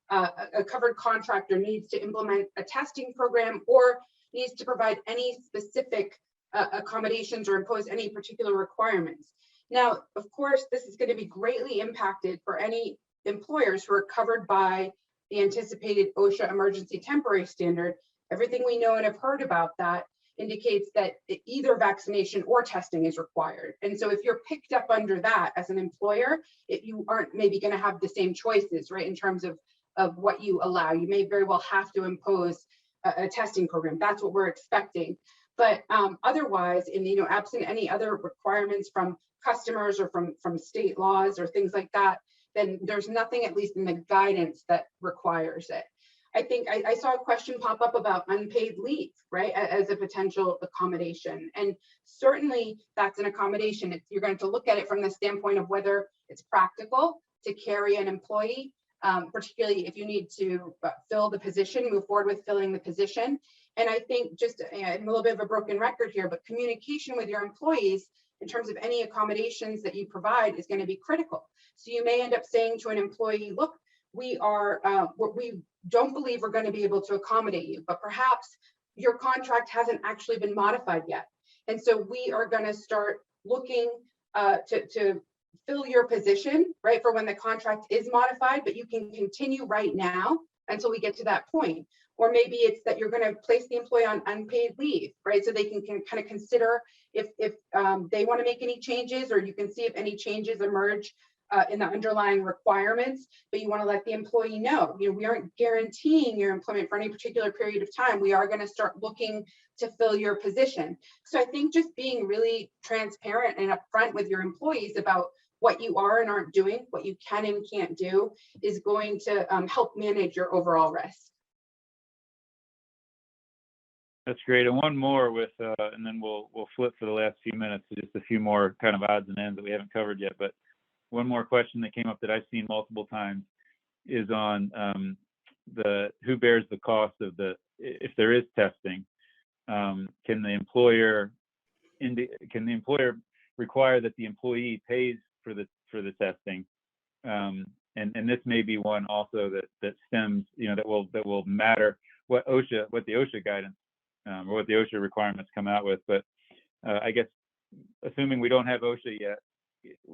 a covered contractor needs to implement a testing program or needs to provide any specific accommodations or impose any particular requirements. Now, of course, this is going to be greatly impacted for any employers who are covered by the anticipated OSHA emergency temporary standard. Everything we know and have heard about that indicates that either vaccination or testing is required. And so if you're picked up under that as an employer, you aren't maybe going to have the same choices, right, in terms of what you allow. You may very well have to impose a testing program. That's what we're expecting. But otherwise, absent any other requirements from customers or from state laws or things like that, then there's nothing, at least in the guidance, that requires it. I think I saw a question pop up about unpaid leave, right, as a potential accommodation. And certainly that's an accommodation. You're going to look at it from the standpoint of whether it's practical to carry an employee, particularly if you need to fill the position, move forward with filling the position. And I think I'm a little bit of a broken record here, but communication with your employees in terms of any accommodations that you provide is going to be critical. So you may end up saying to an employee, look, we don't believe we're going to be able to accommodate you, but perhaps your contract hasn't actually been modified yet. And so we are going to start looking to fill your position, right, for when the contract is modified, but you can continue right now until we get to that point. Or maybe it's that you're going to place the employee on unpaid leave, right? So they can kind of consider if they want to make any changes, or you can see if any changes emerge in the underlying requirements, but you want to let the employee know, we aren't guaranteeing your employment for any particular period of time. We are going to start looking to fill your position. So I think just being really transparent and upfront with your employees about what you are and aren't doing, what you can and can't do, is going to help manage your overall risk. That's great. And one more and then we'll flip for the last few minutes to just a few more kind of odds and ends that we haven't covered yet. But one more question that came up that I've seen multiple times is on who bears the cost of if there is testing. Can the employer require that the employee pays for the testing? And this may be one also that stems, that will matter what the OSHA guidance or what the OSHA requirements come out with. But I guess assuming we don't have OSHA yet,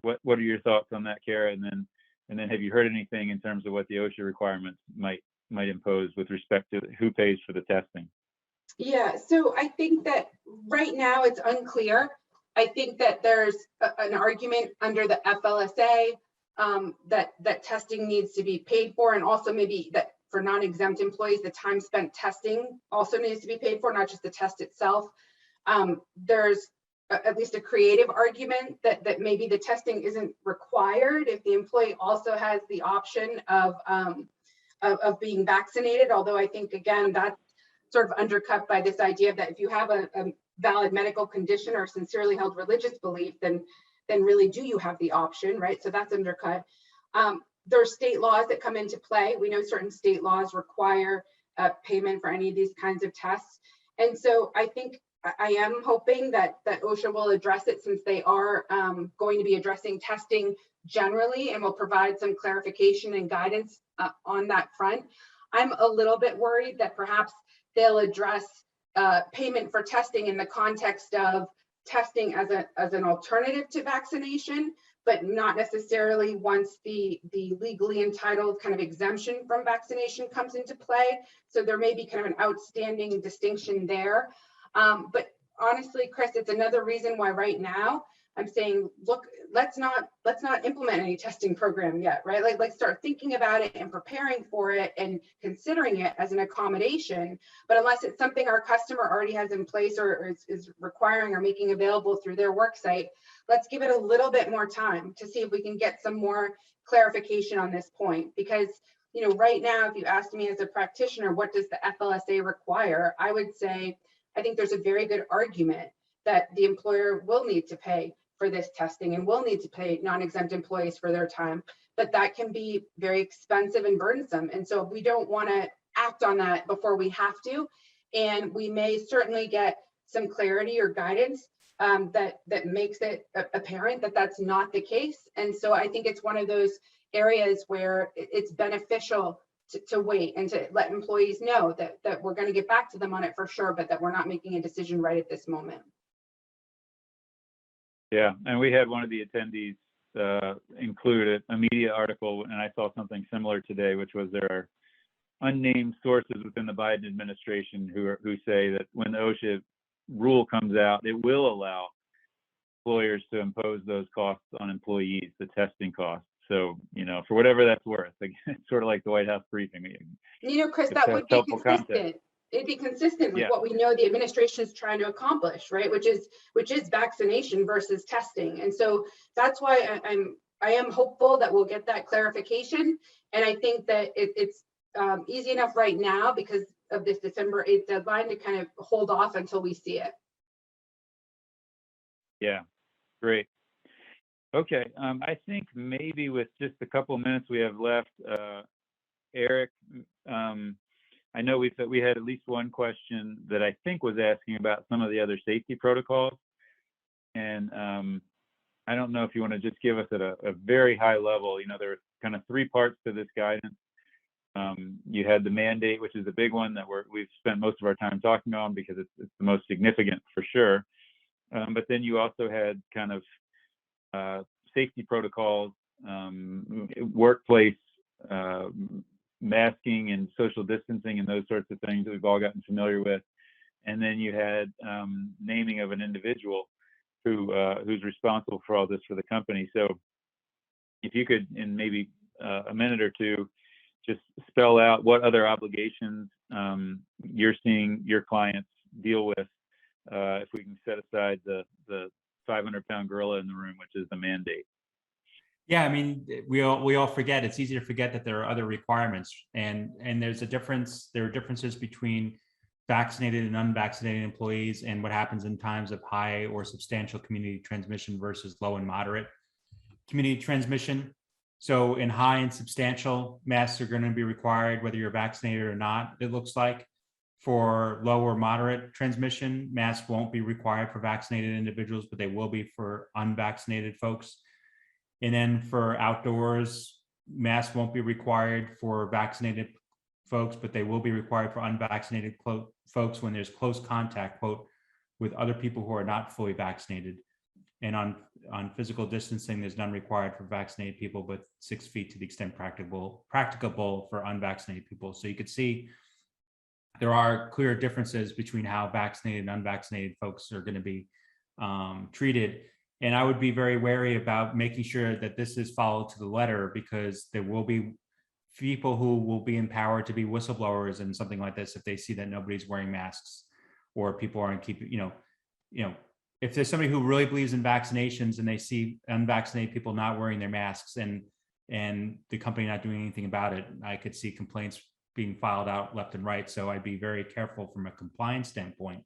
what are your thoughts on that, Kara? And then have you heard anything in terms of what the OSHA requirements might impose with respect to who pays for the testing? Yeah, so I think that right now it's unclear. I think that there's an argument under the FLSA that testing needs to be paid for, and also maybe that for non-exempt employees, the time spent testing also needs to be paid for, not just the test itself. There's at least a creative argument that maybe the testing isn't required if the employee also has the option of being vaccinated. Although I think, again, that's sort of undercut by this idea that if you have a valid medical condition or sincerely held religious belief, then really do you have the option, right? So that's undercut. There are state laws that come into play. We know certain state laws require payment for any of these kinds of tests. And so I think I am hoping that OSHA will address it, since they are going to be addressing testing generally and will provide some clarification and guidance on that front. I'm a little bit worried that perhaps they'll address payment for testing in the context of testing as an alternative to vaccination, but not necessarily once the legally entitled kind of exemption from vaccination comes into play. So there may be kind of an outstanding distinction there. But honestly, Chris, it's another reason why right now I'm saying, look, let's not implement any testing program yet, right? Like, let's start thinking about it and preparing for it and considering it as an accommodation. But unless it's something our customer already has in place or is requiring or making available through their work site, let's give it a little bit more time to see if we can get some more clarification on this point. Because, you know, right now, if you asked me as a practitioner, what does the FLSA require? I would say, I think there's a very good argument that the employer will need to pay for this testing and will need to pay non-exempt employees for their time, but that can be very expensive and burdensome. And so we don't want to act on that before we have to. And we may certainly get some clarity or guidance that makes it apparent that that's not the case. And so I think it's one of those areas where it's beneficial to wait and to let employees know that we're going to get back to them on it for sure, but that we're not making a decision right at this moment. Yeah, and we had one of the attendees include a media article, and I saw something similar today, which was there are unnamed sources within the Biden administration who say that when the OSHA rule comes out, it will allow employers to impose those costs on employees, the testing costs. So, you know, for whatever that's worth, like, it's sort of like the White House briefing. You know, Chris, that would be consistent. Content. It'd be consistent with what we know the administration is trying to accomplish, right? Which is vaccination versus testing. And so that's why I am hopeful that we'll get that clarification. And I think that it's easy enough right now because of this December 8th deadline to kind of hold off until we see it. Yeah, great. Okay, I think maybe with just a couple of minutes we have left, Eric, I know we had at least one question that I think was asking about some of the other safety protocols. And I don't know if you want to just give us at a very high level, you know, there are kind of three parts to this guidance. You had the mandate, which is a big one that we've spent most of our time talking on because it's the most significant for sure. But then you also had kind of safety protocols, workplace masking and social distancing and those sorts of things that we've all gotten familiar with. And then you had naming of an individual who's responsible for all this for the company. So if you could, in maybe a minute or two, just spell out what other obligations you're seeing your clients deal with, if we can set aside the 500-pound gorilla in the room, which is the mandate. Yeah, I mean, we all forget. It's easy to forget that there are other requirements, and there's a difference. There are differences between vaccinated and unvaccinated employees, and what happens in times of high or substantial community transmission versus low and moderate community transmission. So, in high and substantial, masks are going to be required whether you're vaccinated or not. It looks like. For low or moderate transmission, masks won't be required for vaccinated individuals, but they will be for unvaccinated folks. And then for outdoors, masks won't be required for vaccinated folks, but they will be required for unvaccinated folks when there's close contact, quote, with other people who are not fully vaccinated. And on physical distancing, there's none required for vaccinated people, but 6 feet to the extent practicable for unvaccinated people. So you could see there are clear differences between how vaccinated and unvaccinated folks are going to be treated. And I would be very wary about making sure that this is followed to the letter, because there will be people who will be empowered to be whistleblowers and something like this if they see that nobody's wearing masks or people aren't keeping, you know, if there's somebody who really believes in vaccinations and they see unvaccinated people not wearing their masks and the company not doing anything about it, I could see complaints being filed out left and right. So I'd be very careful from a compliance standpoint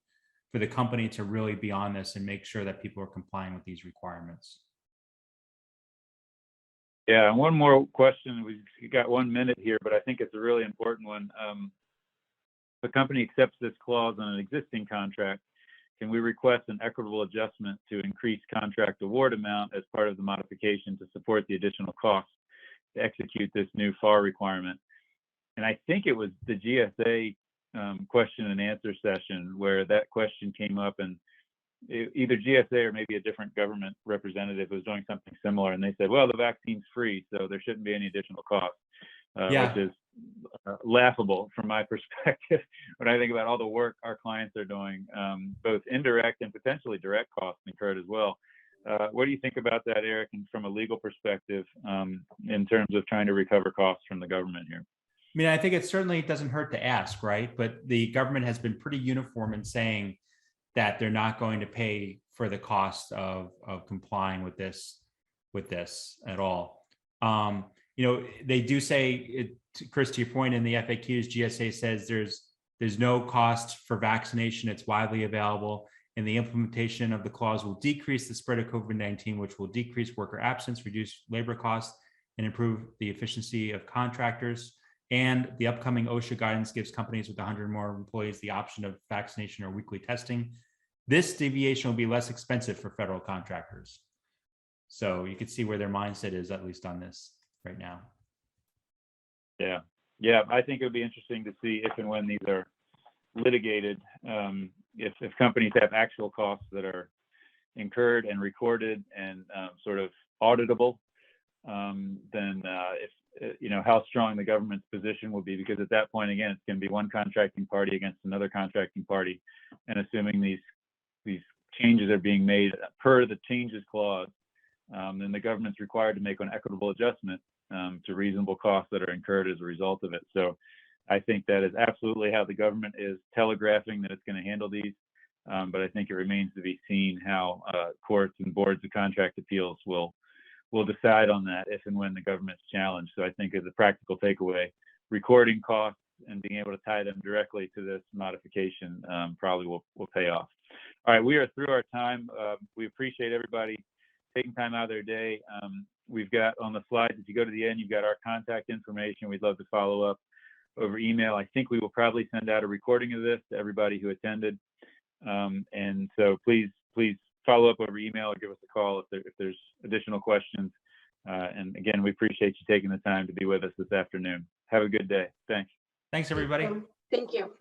for the company to really be on this and make sure that people are complying with these requirements. Yeah, and one more question. We got 1 minute here, but I think it's a really important one. If a company accepts this clause on an existing contract, can we request an equitable adjustment to increase contract award amount as part of the modification to support the additional costs to execute this new FAR requirement? And I think it was the GSA question and answer session where that question came up, and either GSA or maybe a different government representative was doing something similar, and they said, well, the vaccine's free, so there shouldn't be any additional cost. Yeah. which is laughable from my perspective when I think about all the work our clients are doing, both indirect and potentially direct costs incurred as well. What do you think about that, Eric, and from a legal perspective, in terms of trying to recover costs from the government here? I mean, I think it certainly doesn't hurt to ask, right? But the government has been pretty uniform in saying that they're not going to pay for the cost of complying with this at all. They do say, Chris, to your point, in the FAQs, GSA says there's no cost for vaccination. It's widely available. And the implementation of the clause will decrease the spread of COVID-19, which will decrease worker absence, reduce labor costs, and improve the efficiency of contractors. And the upcoming OSHA guidance gives companies with 100 or more employees the option of vaccination or weekly testing. This deviation will be less expensive for federal contractors. So you can see where their mindset is, at least on this right now. Yeah, I think it would be interesting to see if and when these are litigated, if companies have actual costs that are incurred and recorded and sort of auditable, then how strong the government's position will be, because at that point, again, it's going to be one contracting party against another contracting party, and assuming these changes are being made per the changes clause, then the government's required to make an equitable adjustment to reasonable costs that are incurred as a result of it. So I think that is absolutely how the government is telegraphing that it's going to handle these. But I think it remains to be seen how courts and boards of contract appeals will decide on that if and when the government's challenged. So I think as a practical takeaway, recording costs and being able to tie them directly to this modification probably will pay off. All right, we are through our time. We appreciate everybody taking time out of their day. We've got on the slides, if you go to the end, you've got our contact information. We'd love to follow up over email. I think we will probably send out a recording of this to everybody who attended. And so please follow up over email or give us a call if there's additional questions. And again, we appreciate you taking the time to be with us this afternoon. Have a good day. Thanks. Thanks, everybody. Thank you.